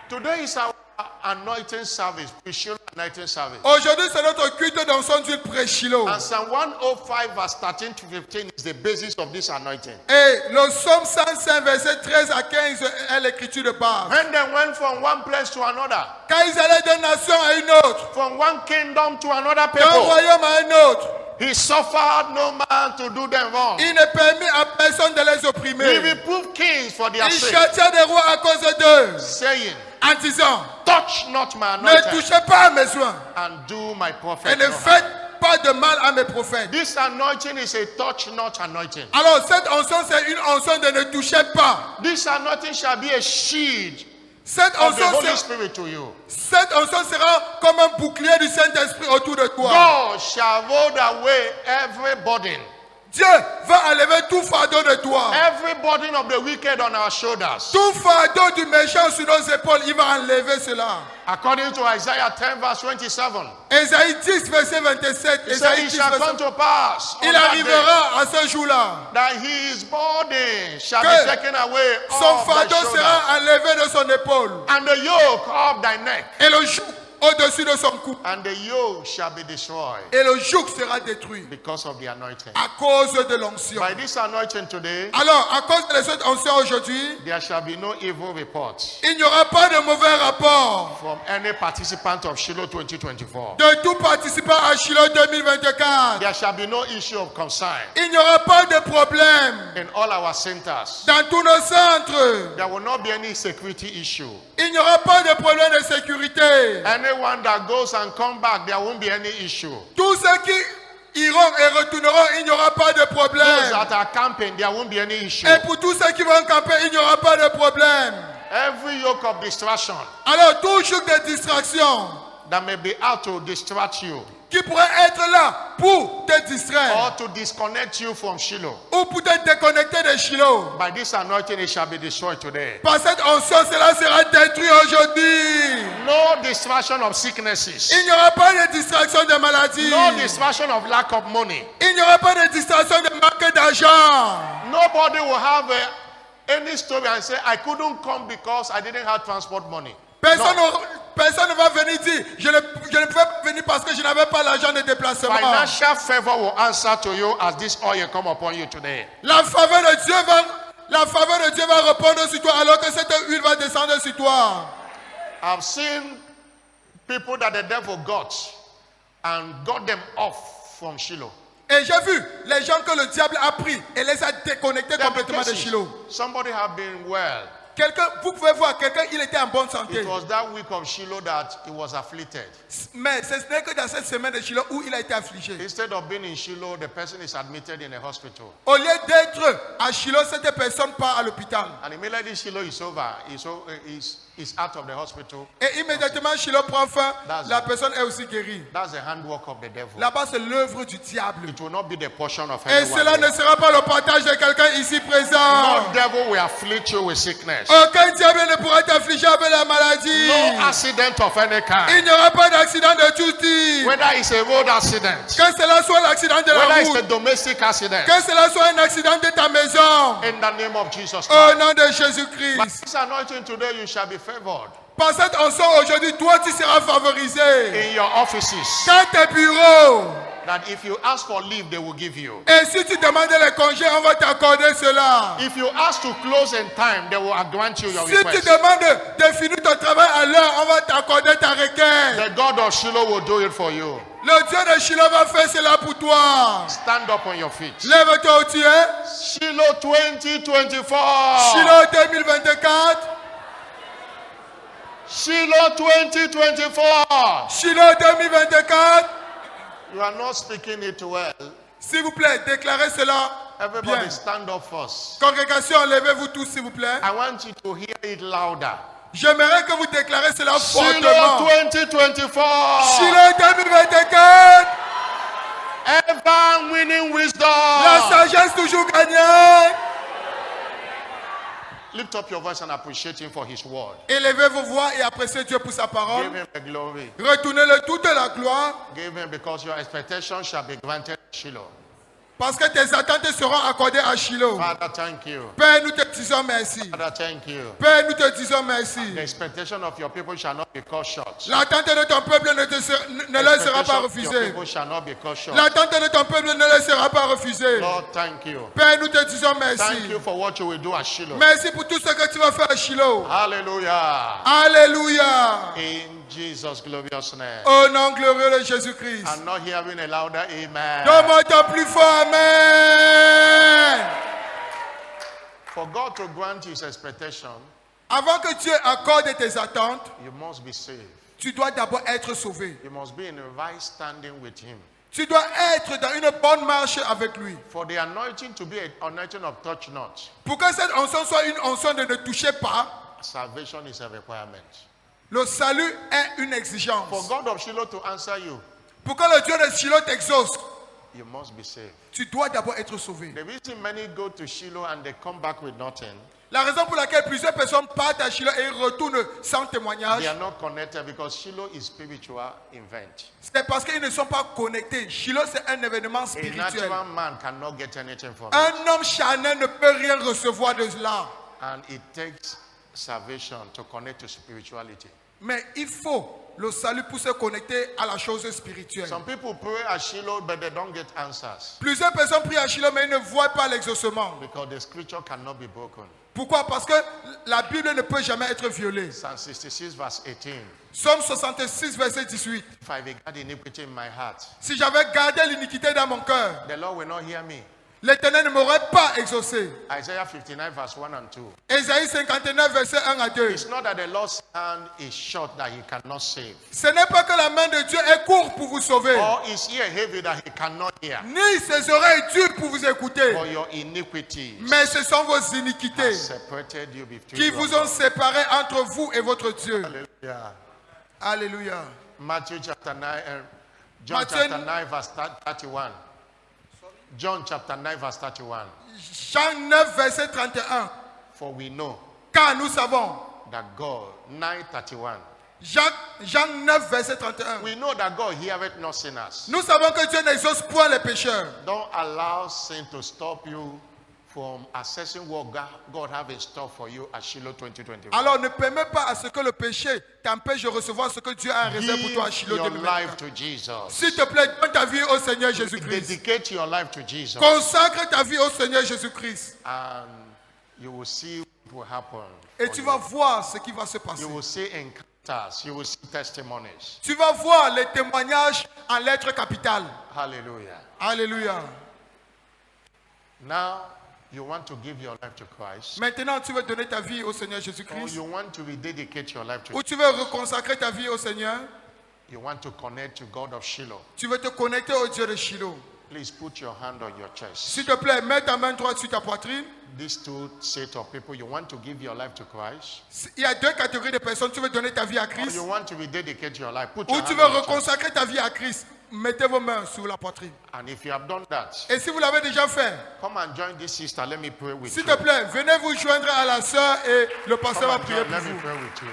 Today is our anointing service, pre-Shiloh anointing service. Aujourd'hui, c'est notre culte d'onction d'huile pré-Shiloh. And Psalm 105 verse 13 to 15 is the basis of this anointing. Et le psaume 105, verset 13 à 15 est l'écriture de base. When they went from one place to another, Quand ils allaient d'une nation à une autre, from one kingdom to another d'un people, royaume à un autre, He suffered no man to do them wrong. Il ne permit à personne de les He opprimer. reproved kings for their Il sake, châtia des rois à cause d'eux, saying, en disant, touch not my ne anointed touchez pas à mes soins and do my et prophet ne no faites harm. pas de mal à mes prophètes. This anointing is a touch not anointing. Alors cette onction, c'est une onction de ne toucher pas. This anointing shall be a shield Cette of the onction, Holy sera, Spirit to you. cette onction sera comme un bouclier du Saint-Esprit autour de toi. God shall roll away every burden, Dieu va enlever tout fardeau de toi. every burden of the wicked on our shoulders. Tout fardeau du méchant sur nos épaules, il va enlever cela. According to Isaiah 10 verse 27, Ésaïe 10, verset 27. he said, Ésaïe it 10, shall verset... come to pass on Il that day arrivera à ce jour-là. that his burden shall Que be taken away Son off thy fardeau shoulders, sera enlevé de son épaule. and the yoke of thy neck, Et le joug au-dessus de son cou. and the yoke shall be destroyed Et le joug sera détruit because of the anointing. à cause de l'onction. By this anointing today, Alors, à cause de cette onction aujourd'hui, there shall be no evil report il n'y aura pas de mauvais rapport from any participant of Shiloh 2024. de tout participant à Shiloh 2024. There shall be no issue of concern Il n'y aura pas de problème in all our centers. dans tous nos centres. There will not be any security issue. Il n'y aura pas de problème de sécurité. Anyone that goes and come back, there won't be any issue. Tous ceux qui iront et retourneront, il n'y aura pas de Those problème. that are camping, there won't be any issue. Et pour tous ceux qui vont camper, il n'y aura pas de problème. Every yoke of distraction Alors, tout joug de distraction that may be out to distract you qui pourrait être là pour te distraire or to disconnect you from Shiloh, ou pour te déconnecter de Shiloh. by this anointing it shall be destroyed today. Par cette onction, cela sera détruit aujourd'hui. No distraction of sicknesses. Il n'y aura pas de distraction de maladie. No distraction of lack of money. Il n'y aura pas de distraction de manque d'argent. Nobody will have any story and say, I couldn't come because I didn't have transport money. Personne, No. personne ne va venir dire, je ne pouvais pas venir parce que je n'avais pas l'argent de déplacement. Financial favor will answer to you as this oil come upon you today. La faveur de Dieu va répondre sur toi alors que cette huile va descendre sur toi. I've seen people that the devil got and got them off from Shiloh. Et j'ai vu les gens que le diable a pris et les a déconnectés There are complètement de cases. Shiloh. Somebody have been well. Vous pouvez voir quelqu'un, il était en bonne santé. It was that week of Shiloh that he was afflicted. Mais ce n'est que dans cette semaine de Shiloh où il a été affligé. Instead of being in Shiloh, the person is admitted in a hospital. Au lieu d'être à Shiloh, cette personne part à l'hôpital. And immediately Shiloh is over. He's out of the hospital. Et immédiatement Shiloh prend fin, That's la it. personne est aussi guérie. That's the handwork of the devil. Là-bas, c'est l'œuvre du diable. It will not be the portion of Et anyone. cela ne here. sera pas le partage de quelqu'un ici présent. No devil will afflict you with sickness. Aucun diable ne pourra t'affliger avec la maladie. No accident of any kind. Il n'y aura pas d'accident de tout type. Whether it's a road accident, Que cela soit l'accident de la whether it's a route, domestic accident, que cela soit un accident de ta maison. in the name of Jesus Au Christ. nom de By Jésus-Christ. this anointing today, you shall be favored Par cette onction aujourd'hui, toi tu seras favorisé. in your offices. Dans tes bureaux. That if you ask for leave, they will give you. Et si tu demandes les congés, on va t'accorder cela. If you ask to close in time, they will grant you your Si tu request. demandes de finir ton travail à l'heure, on va t'accorder ta requête. The God of Shiloh will do it for you. Le Dieu de Shiloh va faire cela pour toi. Stand up on your feet. Lève-toi où tu es. Shiloh 2024. Shiloh 2024. Shiloh 2024. Shiloh 2024. You are not speaking it well. S'il vous plaît, déclarez cela. Everybody Bien. stand up first. Congrégation, levez-vous tous s'il vous plaît. I want you to hear it louder. J'aimerais que vous déclarez cela Shiloh fortement. 2024. Shiloh 2024. Ever winning wisdom. La sagesse toujours gagnante. Lift up your voice and appreciate him for his word. Élevez vos voix et appréciez Dieu pour sa parole. Give him the glory. Retournez-le toute la gloire. Give him because your expectation shall be granted, Shiloh. Parce que tes attentes seront accordées à Shiloh. Father, thank you. Père, nous te disons merci. Father, thank you. Père, nous te disons merci. The expectation of your people shall not be cut short. L'attente de ton peuple ne leur sera pas Expectation of your refusée. people shall not be cut short. L'attente de ton peuple ne leur sera pas refusée. Lord, thank you. Père, nous te disons Thank merci. you for what you will do at Shiloh. Merci pour tout ce que tu vas faire à Shiloh. Hallelujah. Alléluia. In Jesus' glorious name. Au nom glorieux de Jésus-Christ. I'm not hearing a louder amen. Donne-moi ton plus fort Amen. For God to grant his expectation, Avant que Dieu accorde tes attentes, you must be saved. tu dois d'abord être sauvé. You must be in a right standing with him. Tu dois être dans une bonne marche avec lui. For the anointing to be an anointing of touch not, Pour que cette onction soit une onction de ne toucher pas, salvation is a requirement. le salut est une For exigence. God of Shiloh to answer you, Pour que le Dieu de Shiloh t'exauce, you must be saved. tu dois d'abord être sauvé. The reason many go to Shiloh and they come back with nothing, La raison pour laquelle plusieurs personnes partent à Shiloh et retournent sans they témoignage, are not connected because Shiloh is spiritual event. c'est parce qu'ils ne sont pas connectés. Shiloh, c'est un événement A spirituel. natural man cannot get anything from it. Un homme charnel ne peut rien recevoir de cela. And it takes salvation to connect to spirituality. Mais il faut le salut pour se connecter à la chose spirituelle. Some people pray at Shiloh, but they don't get answers Plusieurs personnes prient à Shiloh, mais ils ne voient pas l'exaucement. because the scripture cannot be broken. Pourquoi? Parce que la Bible ne peut jamais être violée. Psalm 66, verse 18. Psaume 66, verset 18. If I regard iniquity in my heart, Si j'avais gardé l'iniquité dans mon cœur, the Lord will not hear me. l'Éternel ne m'aurait pas exaucé. Isaiah 59, verse 1 and 2. Ésaïe 59, verset 1 à 2. It's not that the Lord's hand is short that he cannot save, Ce n'est pas que la main de Dieu est courte pour vous sauver, or his ear heavy that he cannot hear. ni ses oreilles dures pour vous écouter, For your iniquities mais ce sont vos have iniquités separated you between qui you vous and ont séparés entre vous et votre Dieu. God. Hallelujah. Alléluia. Matthew chapter 9, John Matthew- chapter 9, verse 31. John chapter 9, verse 31. Jean 9, verset 31. For we know Car nous savons, that God, 9:31. Jean 9, verset 31. We know that God heareth not sinners. Nous savons que Dieu n'exauce point les pécheurs. Don't allow sin to stop you from accessing what God have in store for you at Shiloh 2021. Alors ne permets pas à ce que le péché t'empêche de recevoir ce que Dieu a en réserve pour toi à Give Shiloh your 2024. life to Jesus. S'il te plaît, donne ta vie au Seigneur Jésus-Christ. Dedicate your life to Jesus. Consacre ta vie au Seigneur Jésus-Christ. And you will see what will happen. Et for tu you. vas voir ce qui va se passer. You will see encounters. You will see testimonies. Tu vas voir les témoignages en lettres capitales. Hallelujah. Alléluia. Now, you want to give your life to Christ, Maintenant, tu veux donner ta vie au Seigneur or Jésus-Christ. you want to rededicate your life to Ou tu veux reconsacrer ta vie au Seigneur. you want to connect to God of Shiloh. Tu veux te connecter au Dieu de Shiloh. Please put your hand on your chest. S'il te plaît, mets ta main droite sur ta poitrine. These two set of people, you want to give your life to Christ, Il y a deux catégories de personnes. Tu veux donner ta vie à or Christ. you want to rededicate your life. Put Ou your tu hand veux on your chest. reconsacrer ta vie à Christ. Mettez vos mains sur la poitrine. And if you have done that, Et si vous l'avez déjà fait, come and join this sister. Let me pray with s'il you. te plaît, venez vous joindre à la sœur et le pasteur Come va and prier join. pour Let me vous. pray with you.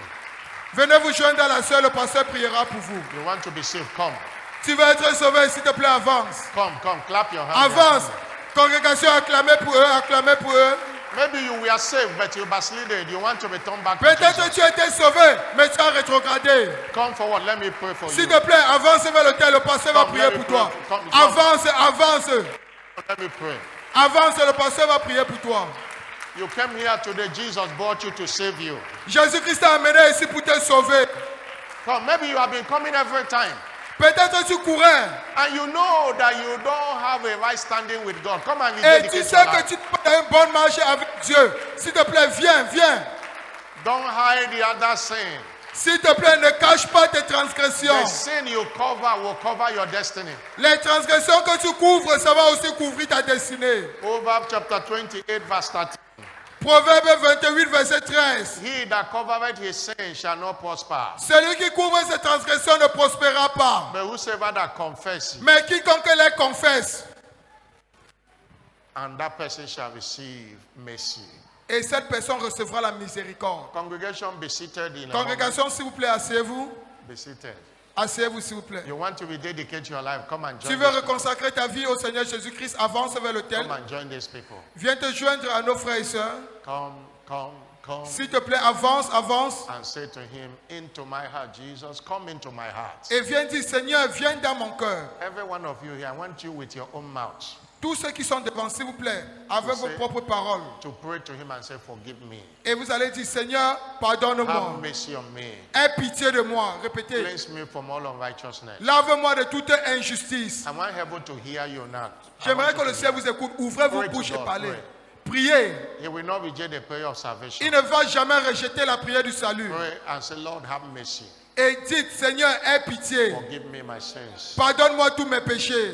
Venez vous joindre à la sœur, le pasteur priera pour vous. You want to be saved? Come. Tu veux être sauvé, s'il te plaît, avance. Come, clap your hands. Avance. Congrégation, acclamez pour eux, acclamez pour eux. Maybe you were saved, but you backslided. You want to return back to Peut-être Jesus. que tu as été sauvé, mais tu as rétrogradé. Come forward. Let me pray for S'il you. te plaît, avance vers l'autel, le pasteur va Come, prier let me pour toi. pray. Come. Avance, avance. Let me pray. Avance, le pasteur va prier pour toi. You came here today. Jesus brought you to save you. Jésus-Christ t'a amené ici pour te sauver. Come. Maybe you have been coming every time, Peut-être que tu courais and you know that you don't have a right standing with God. Come and et tu rededicate sais your que life. tu n'as pas une bonne marche avec Dieu. S'il te plaît, viens, viens. Don't hide the other sin. S'il te plaît, ne cache pas tes The transgressions. sin you cover will cover your destiny. Les transgressions que tu couvres, ça va aussi couvrir ta destinée. Proverbs chapter 28, verse 13. Proverbe 28, verset 13. He that covereth his sin shall not prosper, Celui qui couvre ses transgressions ne prospérera pas. but whosoever that confesses, Mais quiconque les confesse, and that person shall receive mercy. et cette personne recevra la miséricorde. Congregation, be seated in a moment. Congrégation, s'il vous plaît, asseyez-vous. Be seated. Asseyez-vous, s'il vous plaît. You want to rededicate your life? Come and Tu join. veux These people. reconsacrer ta vie au Seigneur Jésus-Christ, avance vers l'autel. Come and join these people. Viens te joindre à nos frères et sœurs. Come, S'il te plaît, avance, avance. and say to him, into my heart, Jesus, come into my heart. Et viens dire, Seigneur, viens dans mon cœur. Every one of you here, I want you with your own mouth. Tous ceux qui sont devant, s'il vous plaît, avec vos say- propres paroles. to pray to him and say, forgive me. Et vous allez dire, Seigneur, pardonne-moi. Have mercy on me. Aie pitié de moi. Répétez. Cleanse me from all unrighteousness. Lave-moi de toute injustice. I want heaven to hear you now. I J'aimerais want que you le to ciel hear. vous écoute. Ouvrez vos Pray to bouches et God, parlez. pray. Priez. He will not reject the prayer of salvation. Il ne va jamais rejeter la prière du salut. Pray and say, Lord, have mercy. Et dites, Seigneur, aie pitié. Forgive me my sins. Pardonne-moi tous mes péchés.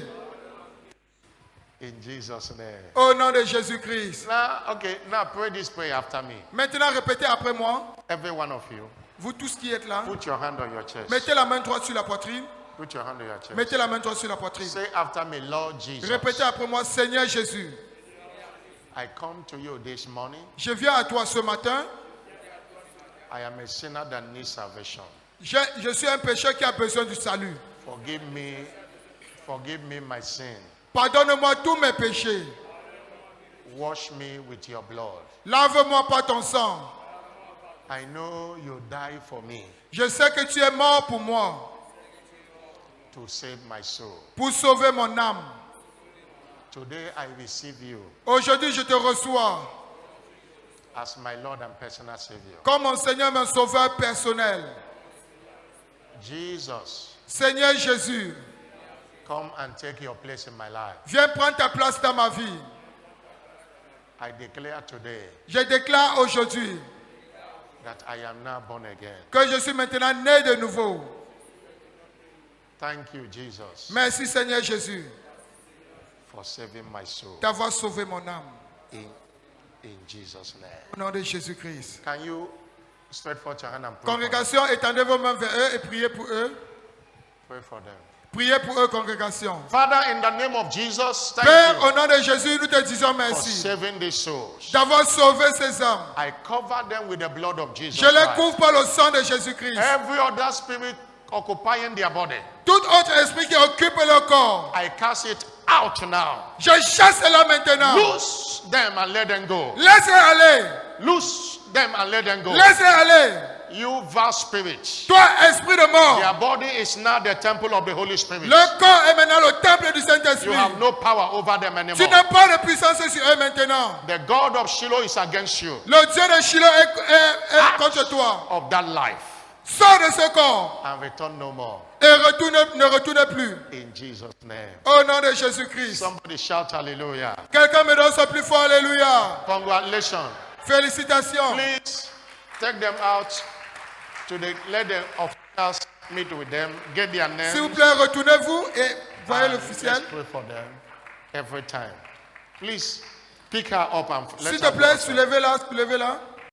In Jesus' name. Au nom de Jésus-Christ. Now pray this prayer after me. Maintenant, répétez après moi. Every one of you, Vous tous qui êtes là, put your hand on your chest. mettez la main droite sur la poitrine. Put your hand on your chest. Mettez la main droite sur la poitrine. Say after me, Lord Jesus. Répétez après moi, Seigneur Jésus. I come to you this morning. Je viens à toi ce matin. I am a sinner that needs salvation. Je suis un pécheur qui a besoin du salut. Forgive me my sin. Pardonne-moi tous mes péchés. Wash me with your blood. Lave-moi par ton sang. I know you died for me Je sais que tu es mort pour moi, to save my soul. pour sauver mon âme. Today I receive you Aujourd'hui, je te reçois as my Lord and personal Savior. comme mon Seigneur, mon sauveur personnel. Jesus, Seigneur Jésus, come and take your place in my life. viens prendre ta place dans ma vie. I declare today Je déclare aujourd'hui that I am now born again. que je suis maintenant né de nouveau. Thank you, Jesus, Merci Seigneur Jésus for saving my soul. d'avoir sauvé mon âme. In Jesus' name. Au nom de Jésus-Christ. Can you stretch forth your hand and pray for them? Congrégation, étendez vos mains vers eux et priez pour eux. Pray for them. Priez pour eux, congrégation. Father, in the name of Jesus, thank Père, you au nom de Jésus, nous te disons for merci saving these souls. d'avoir sauvé ces âmes. I cover them with the blood of Jesus Je les Christ. couvre par le sang de Jésus-Christ. Every other spirit occupying their body, Tout autre esprit qui occupe leur corps, I cast it out now. je chasse là maintenant. Loose them and let them go. Laissez aller. Loose them and let them go. Laissez aller. You vast spirit. Toi, esprit de mort. Their body is now the temple of the Holy Spirit. Le corps est maintenant le temple du You Saint-Esprit. have no power over them Tu anymore. n'as pas de puissance sur eux maintenant. The God of Shiloh is against you. Le Dieu de Shiloh est contre toi. Of that life. Sors de ce corps And return no more. et ne retourne plus. In Jesus' name. Au nom de Jésus-Christ. Somebody shout hallelujah. Quelqu'un me donne ça plus fort. Alléluia. Congratulations. Félicitations. Please take them out to let the officers meet with them, get their names. S'il vous plaît, retournez-vous et voyez and l'officiel. let's pray for them every time. Please pick her up and S'il let te her plaît, go. soulevez-la, soulevez-la.